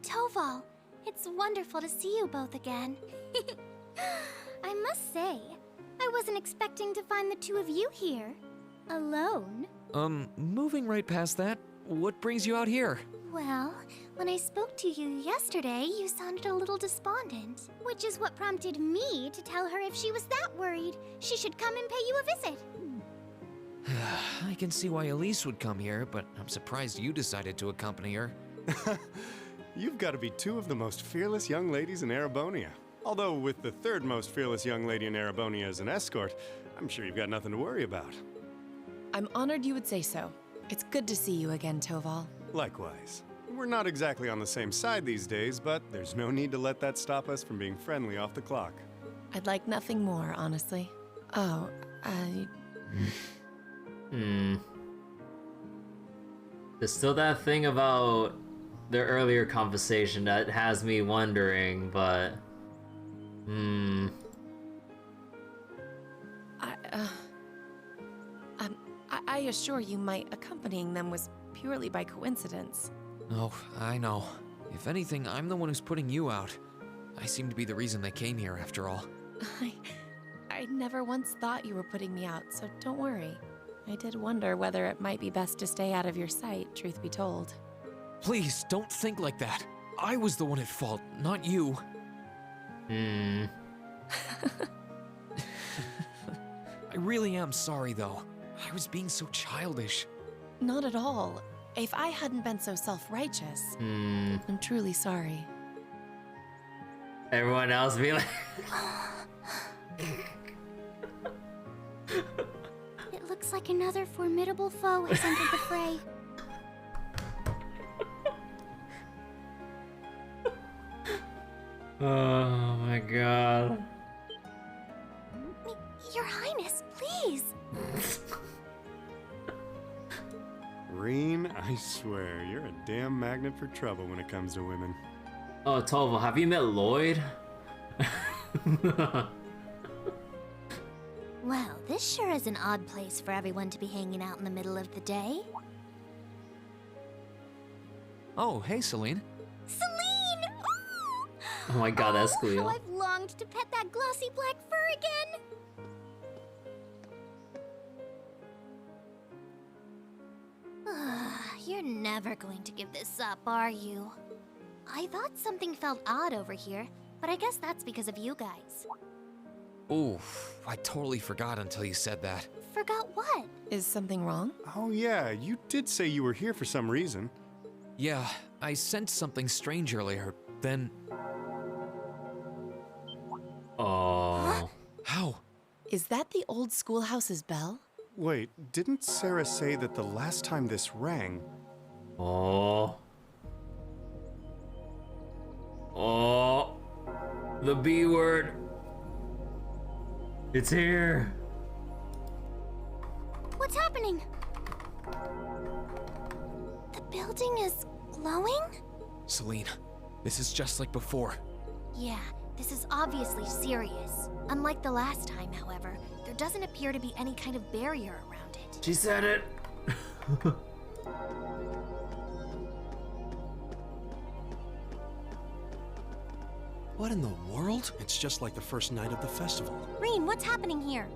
Toval, it's wonderful to see you both again. I must say, I wasn't expecting to find the two of you here. Alone? Moving right past that, what brings you out here? Well, when I spoke to you yesterday, you sounded a little despondent. Which is what prompted me to tell her if she was that worried, she should come and pay you a visit. I can see why Elise would come here, but I'm surprised you decided to accompany her. You've got to be two of the most fearless young ladies in Erebonia. Although with the third most fearless young lady in Erebonia as an escort, I'm sure you've got nothing to worry about. I'm honored you would say so. It's good to see you again, Toval. Likewise. We're not exactly on the same side these days, but there's no need to let that stop us from being friendly off the clock. I'd like nothing more, honestly. Oh, There's still that thing about the earlier conversation that has me wondering, but... I assure you my accompanying them was purely by coincidence. Oh, I know. If anything, I'm the one who's putting you out. I seem to be the reason they came here, after all. I never once thought you were putting me out, so don't worry. I did wonder whether it might be best to stay out of your sight, truth be told. Please, don't think like that. I was the one at fault, not you. I really am sorry, though. I was being so childish. Not at all. If I hadn't been so self-righteous, I'm truly sorry. Everyone else be like... It looks like another formidable foe has entered the fray. Oh my god. Your Highness, please! Reen, I swear, you're a damn magnet for trouble when it comes to women. Oh, Toval, have you met Lloyd? Well, this sure is an odd place for everyone to be hanging out in the middle of the day. Oh, hey, Celine. Celine! Ooh! Oh my god, that's How Cleo. I've longed to pet that glossy black fur again! You're never going to give this up, are you? I thought something felt odd over here, but I guess that's because of you guys. Oof, I totally forgot until you said that. Forgot what? Is something wrong? Oh yeah, you did say you were here for some reason. Yeah, I sensed something strange earlier, then... Oh. How? Is that the old schoolhouse's bell? Wait, didn't Sarah say that the last time this rang... Oh. Oh. The B word. It's here. What's happening? The building is glowing? Celine, this is just like before. Yeah, this is obviously serious. Unlike the last time, however, there doesn't appear to be any kind of barrier around it. She said it. What in the world? It's just like the first night of the festival. Reen, what's happening here?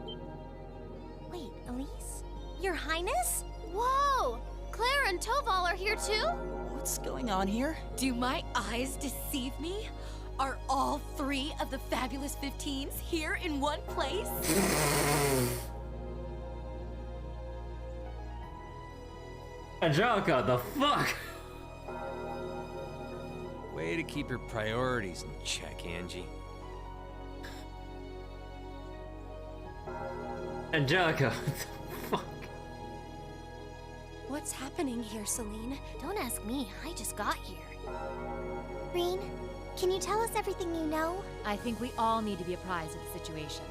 Wait, Elise? Your Highness? Whoa! Claire and Toval are here too? What's going on here? Do my eyes deceive me? Are all three of the fabulous 15s here in one place? Angelica, the fuck? Way to keep your priorities in check, Angie. Angelica, what the fuck? What's happening here, Celine? Don't ask me, I just got here. Reen, can you tell us everything you know? I think we all need to be apprised of the situation.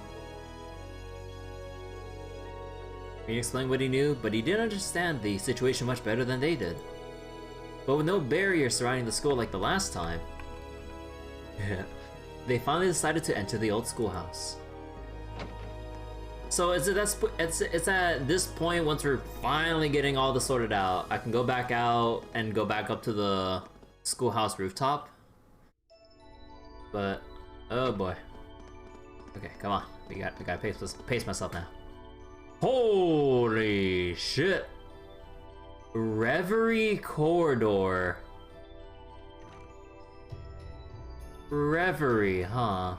He explained what he knew, but he didn't understand the situation much better than they did. But with no barrier surrounding the school like the last time, they finally decided to enter the old schoolhouse. So it's at this point, once we're finally getting all this sorted out, I can go back out and go back up to the schoolhouse rooftop. But, oh boy. Okay, come on. I gotta pace myself now. Holy shit! Reverie Corridor. Reverie, huh?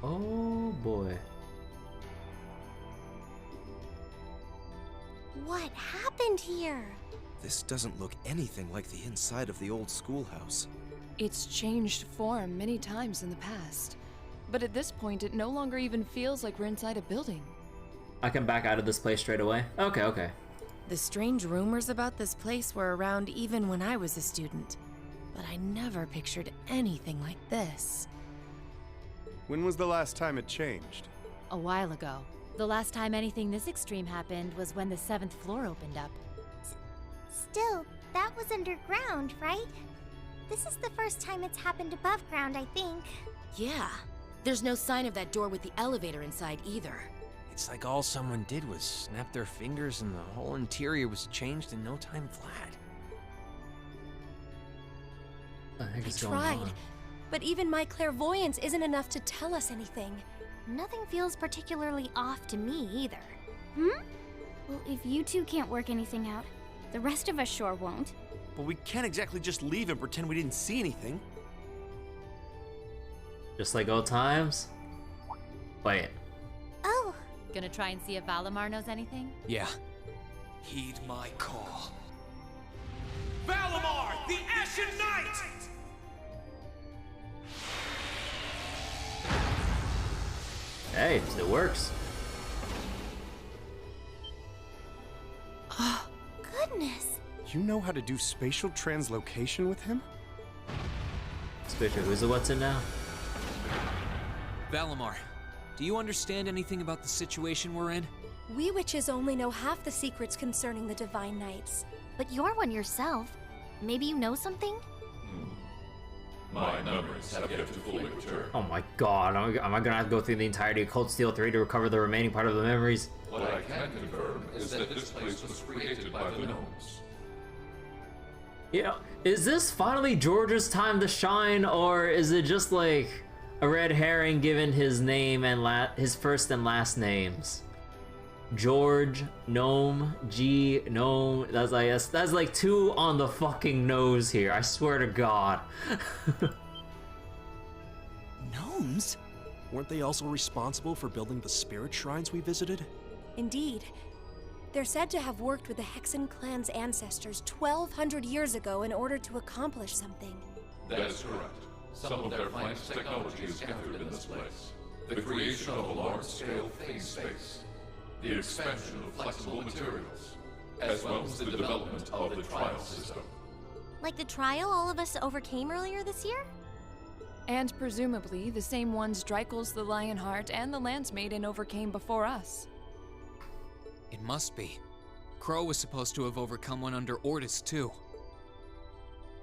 Oh boy. What happened here? This doesn't look anything like the inside of the old schoolhouse. It's changed form many times in the past. But at this point, it no longer even feels like we're inside a building. I can back out of this place straight away? Okay. The strange rumors about this place were around even when I was a student. But I never pictured anything like this. When was the last time it changed? A while ago. The last time anything this extreme happened was when the 7th floor opened up. Still, that was underground, right? This is the first time it's happened above ground, I think. Yeah. There's no sign of that door with the elevator inside either. It's like all someone did was snap their fingers and the whole interior was changed in no time flat. I tried, but even my clairvoyance isn't enough to tell us anything. Nothing feels particularly off to me either. Well, if you two can't work anything out, the rest of us sure won't. But we can't exactly just leave and pretend we didn't see anything. Just like old times? Wait. Oh. Gonna try and see if Valimar knows anything? Yeah. Heed my call. Valimar, the Ashen Knight! Hey, it works. Oh, goodness. You know how to do spatial translocation with him? Spatial, who's the what's in now? Valimar, do you understand anything about the situation we're in? We witches only know half the secrets concerning the Divine Knights. But you're one yourself. Maybe you know something? My memories have yet to fully return. Oh my god, am I gonna have to go through the entirety of Cold Steel 3 to recover the remaining part of the memories? What I can confirm is that this place was created by the gnomes. Yeah, is this finally George's time to shine, or is it just like a red herring given his name and his first and last names? George, Gnome, G, Gnome. That's like two on the fucking nose here. I swear to God. Gnomes? Weren't they also responsible for building the spirit shrines we visited? Indeed. They're said to have worked with the Hexen clan's ancestors 1,200 years ago in order to accomplish something. That is correct. Some of their finest technology is gathered in this place. The creation of a large-scale phase space. The expansion of flexible materials, as well as the development of the trial system. Like the trial all of us overcame earlier this year? And presumably the same ones Dreikel's the Lionheart and the Lance Maiden overcame before us. It must be. Crow was supposed to have overcome one under Ordis, too.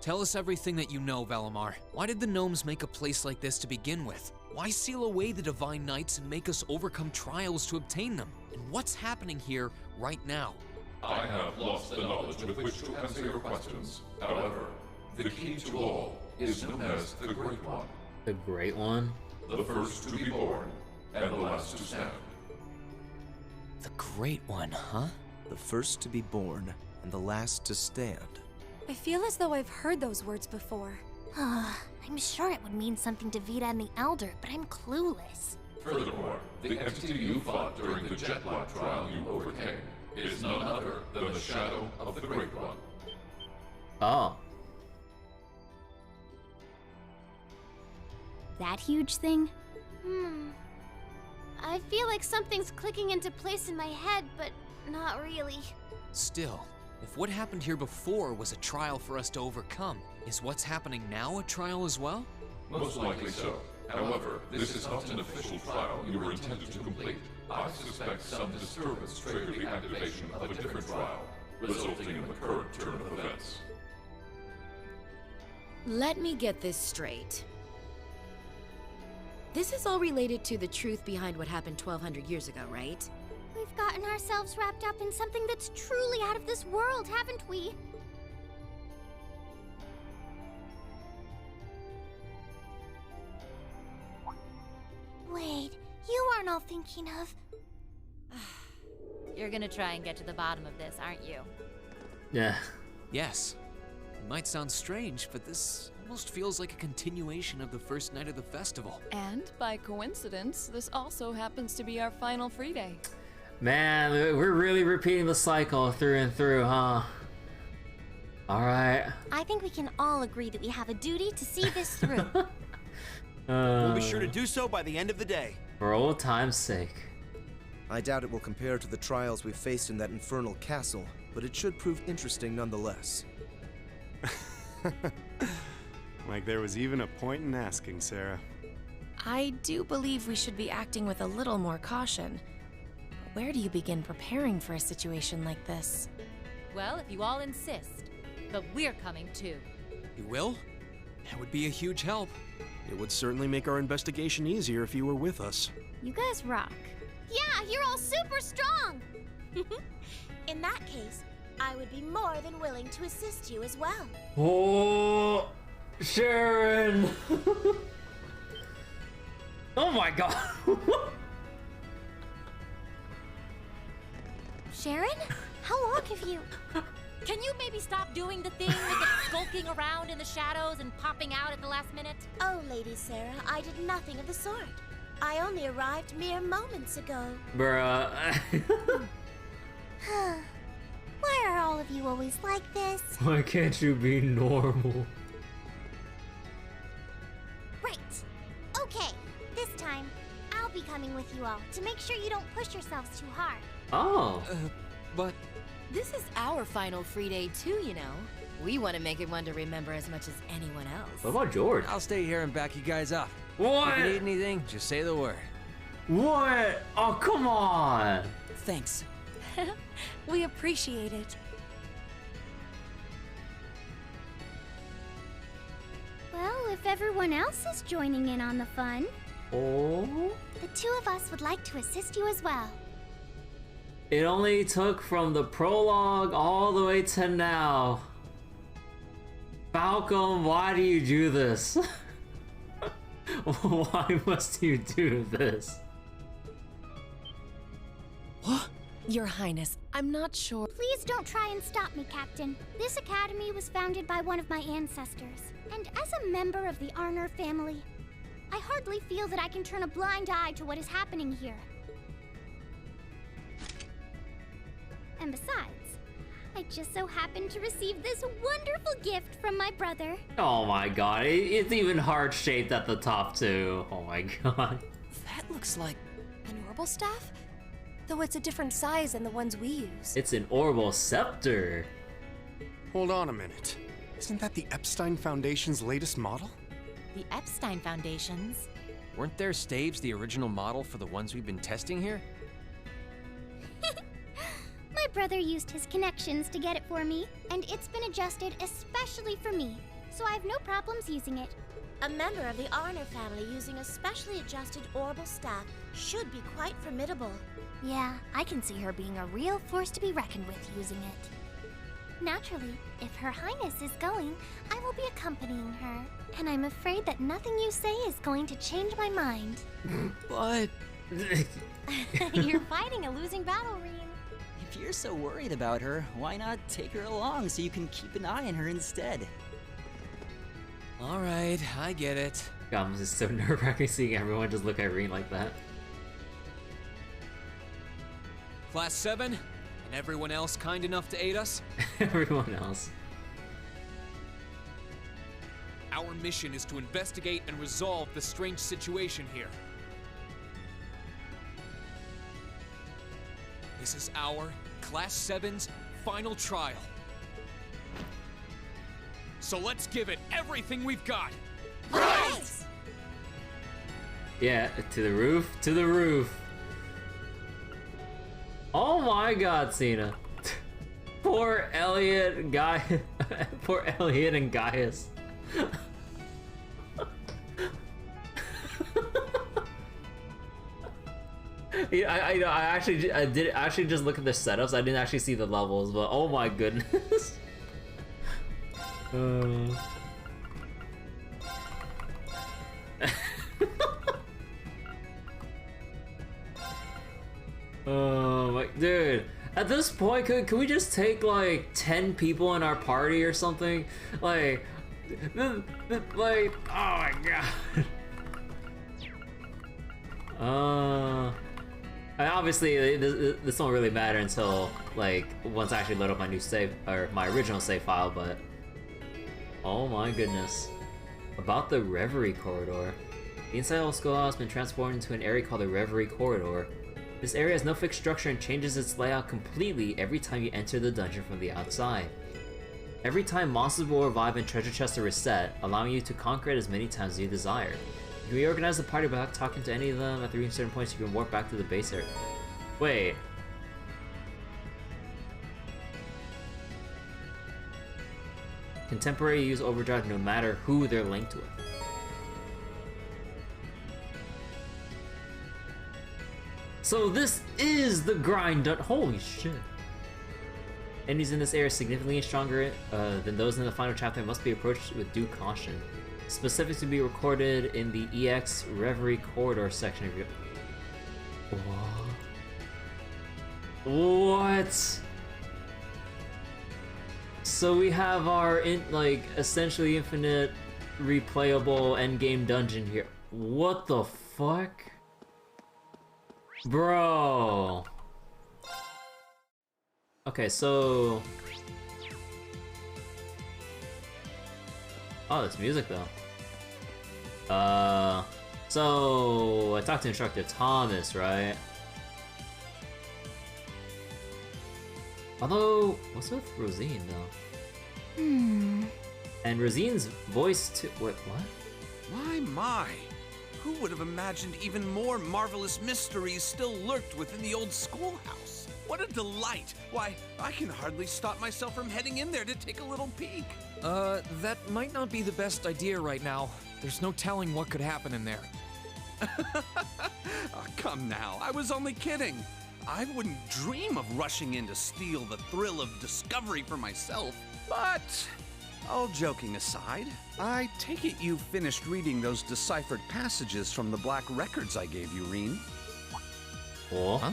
Tell us everything that you know, Valimar. Why did the gnomes make a place like this to begin with? Why seal away the Divine Knights and make us overcome trials to obtain them? And what's happening here right now? I have lost the knowledge with which to answer your questions. However, the key to all is known as the Great One. The Great One? The first to be born, and the last to stand. The Great One, huh? The first to be born, and the last to stand. I feel as though I've heard those words before. I'm sure it would mean something to Vita and the Elder, but I'm clueless. Furthermore, the entity you fought during the Jetblock trial you overcame is none other than the shadow of the Great One. Oh. That huge thing? I feel like something's clicking into place in my head, but not really. Still, if what happened here before was a trial for us to overcome, is what's happening now a trial as well? Most likely so. However, this is not an official trial you were intended to complete. I suspect some disturbance triggered the activation of a different trial, resulting in the current turn of events. Let me get this straight. This is all related to the truth behind what happened 1,200 years ago, right? We've gotten ourselves wrapped up in something that's truly out of this world, haven't we? all thinking of? You're gonna try and get to the bottom of this, aren't you? Yeah. Yes. It might sound strange, but this almost feels like a continuation of the first night of the festival. And by coincidence, this also happens to be our final free day. Man, we're really repeating the cycle through and through, huh? Alright. I think we can all agree that we have a duty to see this through. We'll be sure to do so by the end of the day. For old time's sake. I doubt it will compare to the trials we've faced in that infernal castle, but it should prove interesting nonetheless. Like there was even a point in asking, Sarah. I do believe we should be acting with a little more caution. But where do you begin preparing for a situation like this? Well, if you all insist. But we're coming too. You will? That would be a huge help. It would certainly make our investigation easier if you were with us. You guys rock. Yeah, you're all super strong! In that case, I would be more than willing to assist you as well. Oh, Sharon! Oh my god! Sharon? How long have you... Can you maybe stop doing the thing that gets skulking around in the shadows and popping out at the last minute? Oh, Lady Sarah, I did nothing of the sort. I only arrived mere moments ago. Bruh. Why are all of you always like this? Why can't you be normal? Right. Okay, this time, I'll be coming with you all to make sure you don't push yourselves too hard. Oh. But... This is our final free day too, you know. We want to make it one to remember as much as anyone else. What about George? I'll stay here and back you guys up. What? If you need anything, just say the word. What? Oh, come on. Thanks. We appreciate it. Well, if everyone else is joining in on the fun, Oh. the two of us would like to assist you as well. It only took from the prologue all the way to now. Falcom, why do you do this? Why must you do this? Your Highness, I'm not sure. Please don't try and stop me, Captain. This academy was founded by one of my ancestors, and as a member of the Arner family, I hardly feel that I can turn a blind eye to what is happening here. And besides, I just so happened to receive this wonderful gift from my brother. Oh my god, it's even heart-shaped at the top too. Oh my god. That looks like an orbital staff? Though it's a different size than the ones we use. It's an orbital scepter. Hold on a minute. Isn't that the Epstein Foundation's latest model? The Epstein Foundation's? Weren't their staves the original model for the ones we've been testing here? My brother used his connections to get it for me, and it's been adjusted especially for me, so I have no problems using it. A member of the Arner family using a specially adjusted orbital staff should be quite formidable. Yeah, I can see her being a real force to be reckoned with using it. Naturally, if Her Highness is going, I will be accompanying her. And I'm afraid that nothing you say is going to change my mind. But... You're fighting a losing battle, Rean. If you're so worried about her, why not take her along so you can keep an eye on her instead? Alright, I get it. God, this is so nerve-wracking seeing everyone just look at Rean like that. Class 7, and everyone else kind enough to aid us? Everyone else. Our mission is to investigate and resolve the strange situation here. This is our Class 7's final trial. So let's give it everything we've got. Right! Yeah, to the roof, to the roof. Oh my god, Cena. Poor Elliot, poor Elliot and Gaius. Yeah, I did actually just look at the setups. I didn't actually see the levels, but oh my goodness. Oh my, dude. At this point, could we just take like 10 people in our party or something? Like, oh my god. Obviously, this won't really matter until like once I actually load up my new save or my original save file. But oh my goodness, about the Reverie Corridor. The inside of the schoolhouse has been transformed into an area called the Reverie Corridor. This area has no fixed structure and changes its layout completely every time you enter the dungeon from the outside. Every time monsters will revive and treasure chests are reset, allowing you to conquer it as many times as you desire. You can reorganize the party without talking to any of them. At reaching certain points, you can warp back to the base area. Wait. Contemporary use overdrive no matter who they're linked with. So this is the grind. Holy shit. Enemies in this area are significantly stronger than those in the final chapter and must be approached with due caution. Specifics to be recorded in the EX Reverie Corridor section of your... What? So we have our essentially infinite replayable endgame dungeon here. What the fuck? Bro. Okay, so... Oh, it's music though. So I talked to Instructor Thomas, right? Although, what's with Rosine though? And Rosine's voice too. Wait, what? My. Who would have imagined even more marvelous mysteries still lurked within the old schoolhouse? What a delight! Why, I can hardly stop myself from heading in there to take a little peek. That might not be the best idea right now. There's no telling what could happen in there. Oh, come now, I was only kidding. I wouldn't dream of rushing in to steal the thrill of discovery for myself. But, all joking aside, I take it you finished reading those deciphered passages from the black records I gave you, Reen? Oh? Huh?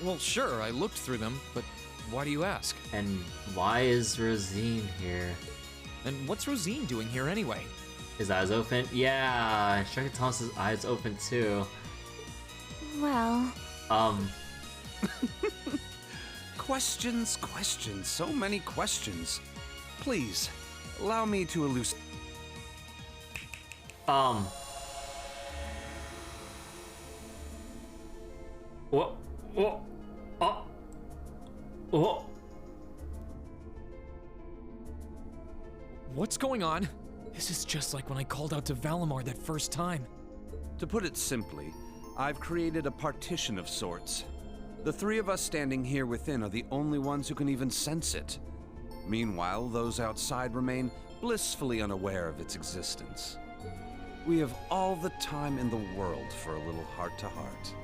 Well, sure, I looked through them, but why do you ask? And why is Rosine here? And what's Rosine doing here anyway? His eyes open? Yeah, Instructor Thomas's eyes open too. Well... Questions, so many questions. Please, allow me to elucidate. What? What's going on? This is just like when I called out to Valimar that first time. To put it simply, I've created a partition of sorts. The three of us standing here within are the only ones who can even sense it. Meanwhile, those outside remain blissfully unaware of its existence. We have all the time in the world for a little heart-to-heart.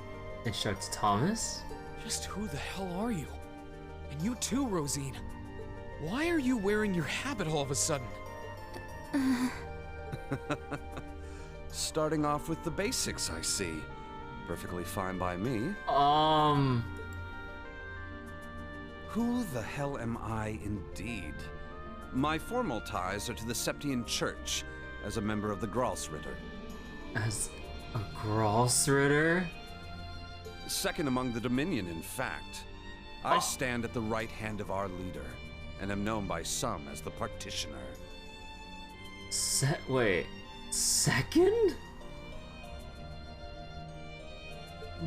Instructor Thomas? Just who the hell are you? And you too, Rosine. Why are you wearing your habit all of a sudden? Starting off with the basics, I see. Perfectly fine by me. Who the hell am I indeed? My formal ties are to the Septian Church, as a member of the Gralsritter. As a Gralsritter? Second among the Dominion, in fact. I stand at the right hand of our leader, and am known by some as the Partitioner. Wait, second?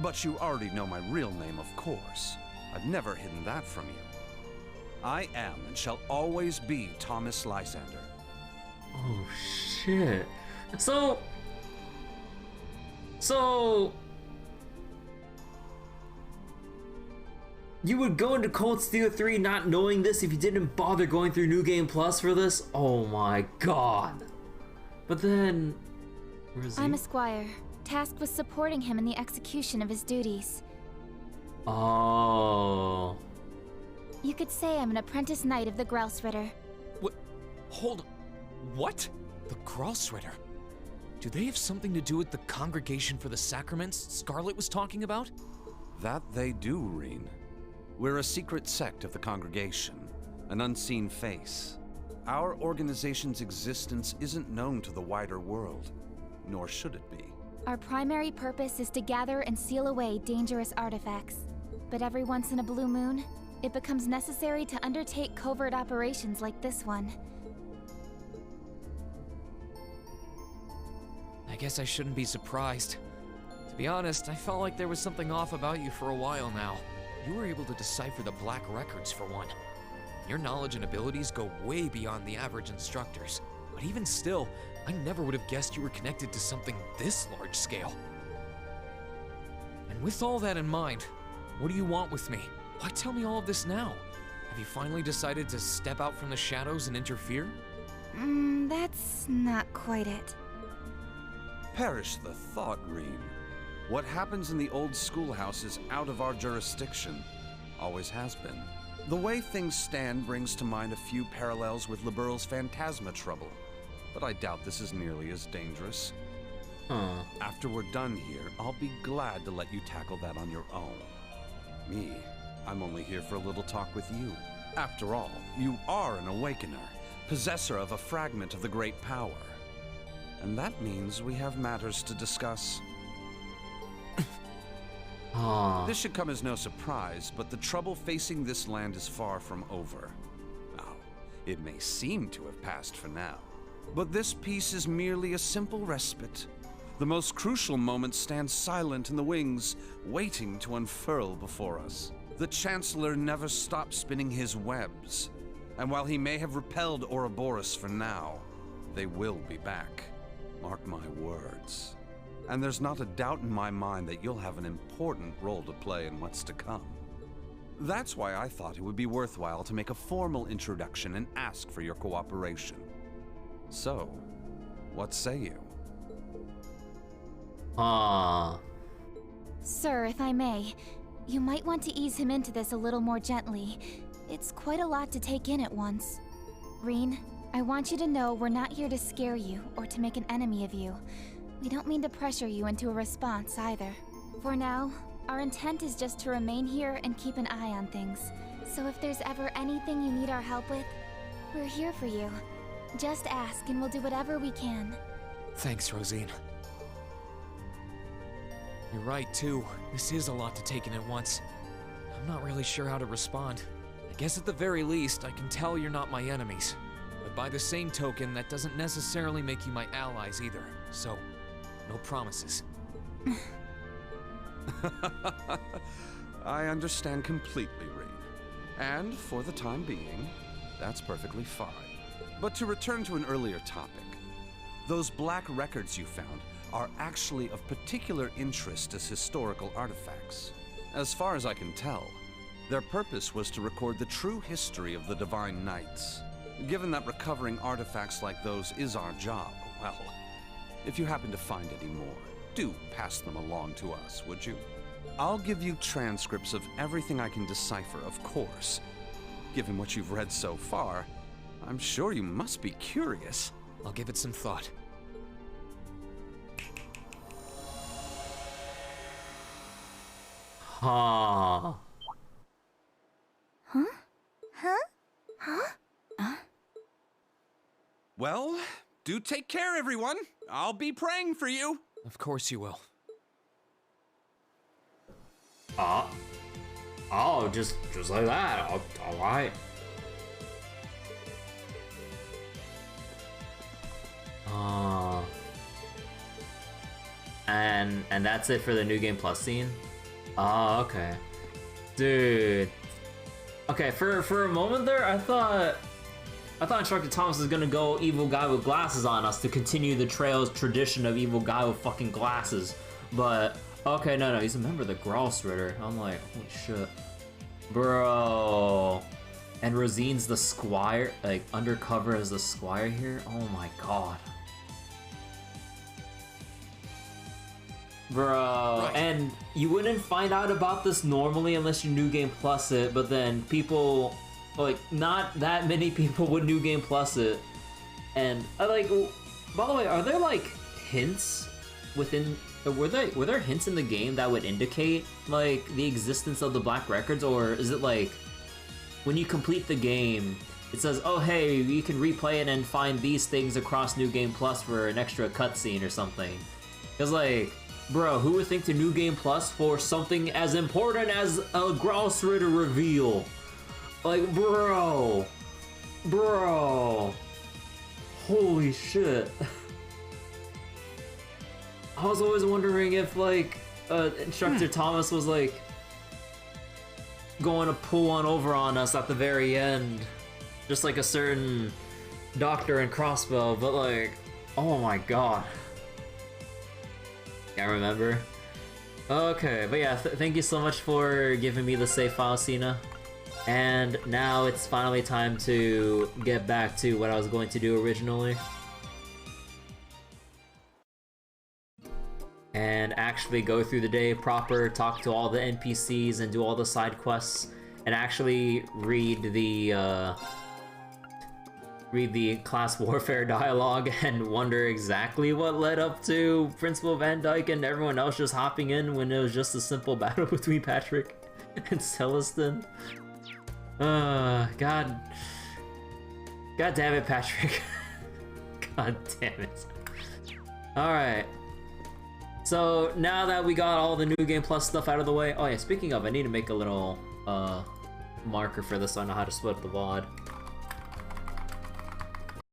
But you already know my real name, of course. I've never hidden that from you. I am and shall always be Thomas Lysander. Oh shit. So you would go into Cold Steel 3 not knowing this if you didn't bother going through New Game Plus for this? Oh my god. But then... I'm a squire, tasked with supporting him in the execution of his duties. Oh. You could say I'm an apprentice knight of the Gralsritter. What? Hold on. What? The Gralsritter? Do they have something to do with the Congregation for the Sacraments Scarlet was talking about? That they do, Reen. We're a secret sect of the congregation, an unseen face. Our organization's existence isn't known to the wider world, nor should it be. Our primary purpose is to gather and seal away dangerous artifacts. But every once in a blue moon, it becomes necessary to undertake covert operations like this one. I guess I shouldn't be surprised. To be honest, I felt like there was something off about you for a while now. You were able to decipher the Black Records for one. Your knowledge and abilities go way beyond the average instructors. But even still, I never would have guessed you were connected to something this large scale. And with all that in mind, what do you want with me? Why tell me all of this now? Have you finally decided to step out from the shadows and interfere? That's not quite it. Perish the thought, Reen. What happens in the old schoolhouse is out of our jurisdiction. Always has been. The way things stand brings to mind a few parallels with Liberal's Phantasma trouble, but I doubt this is nearly as dangerous. After we're done here, I'll be glad to let you tackle that on your own. Me, I'm only here for a little talk with you. After all, you are an Awakener, possessor of a fragment of the Great Power. And that means we have matters to discuss. This should come as no surprise, but the trouble facing this land is far from over. Now, it may seem to have passed for now, but this peace is merely a simple respite. The most crucial moment stands silent in the wings, waiting to unfurl before us. The Chancellor never stops spinning his webs, and while he may have repelled Ouroboros for now, they will be back. Mark my words. And there's not a doubt in my mind that you'll have an important role to play in what's to come. That's why I thought it would be worthwhile to make a formal introduction and ask for your cooperation. So, what say you? Sir, if I may, you might want to ease him into this a little more gently. It's quite a lot to take in at once. Reen, I want you to know we're not here to scare you or to make an enemy of you. We don't mean to pressure you into a response either. For now, our intent is just to remain here and keep an eye on things. So if there's ever anything you need our help with, we're here for you. Just ask and we'll do whatever we can. Thanks, Rosine. You're right, too. This is a lot to take in at once. I'm not really sure how to respond. I guess at the very least, I can tell you're not my enemies. But by the same token, that doesn't necessarily make you my allies either. So, no promises. I understand completely, Reen. And for the time being, that's perfectly fine. But to return to an earlier topic, those black records you found are actually of particular interest as historical artifacts. As far as I can tell, their purpose was to record the true history of the Divine Knights. Given that recovering artifacts like those is our job, well, if you happen to find any more, do pass them along to us, would you? I'll give you transcripts of everything I can decipher, of course. Given what you've read so far, I'm sure you must be curious. I'll give it some thought. Huh? Well, do take care, everyone. I'll be praying for you. Of course you will. Oh, just like that. All right. And that's it for the New Game Plus scene? Oh, okay. Dude. Okay, for a moment there, I thought Instructor Thomas was gonna go evil guy with glasses on us to continue the trail's tradition of evil guy with fucking glasses. But, okay, no, he's a member of the Gross Ritter. I'm like, holy shit. Bro. And Rosine's the squire, like, undercover as the squire here? Oh my god. Bro, right. And you wouldn't find out about this normally unless you New Game Plus it, but then people, like, not that many people would New Game Plus it. And, like, by the way, are there, like, hints within were there hints in the game that would indicate like the existence of the black records, or is it like when you complete the game, it says, oh hey, you can replay it and find these things across New Game Plus for an extra cutscene or something? Because like, bro, who would think to New Game Plus for something as important as a Gross Ritter reveal? Like, bro, holy shit. I was always wondering if like Instructor Thomas was like going to pull one over on us at the very end, just like a certain Doctor and Crossbow, but like, oh my god. Can't remember. Okay, but yeah, thank you so much for giving me the save file, Cena. And now it's finally time to get back to what I was going to do originally. And actually go through the day proper, talk to all the NPCs and do all the side quests, and actually read the class warfare dialogue and wonder exactly what led up to Principal Van Dyke and everyone else just hopping in when it was just a simple battle between Patrick and Celestin. God damn it, Patrick. God damn it. Alright. So now that we got all the New Game Plus stuff out of the way, oh yeah, speaking of, I need to make a little marker for this so I know how to split the VOD.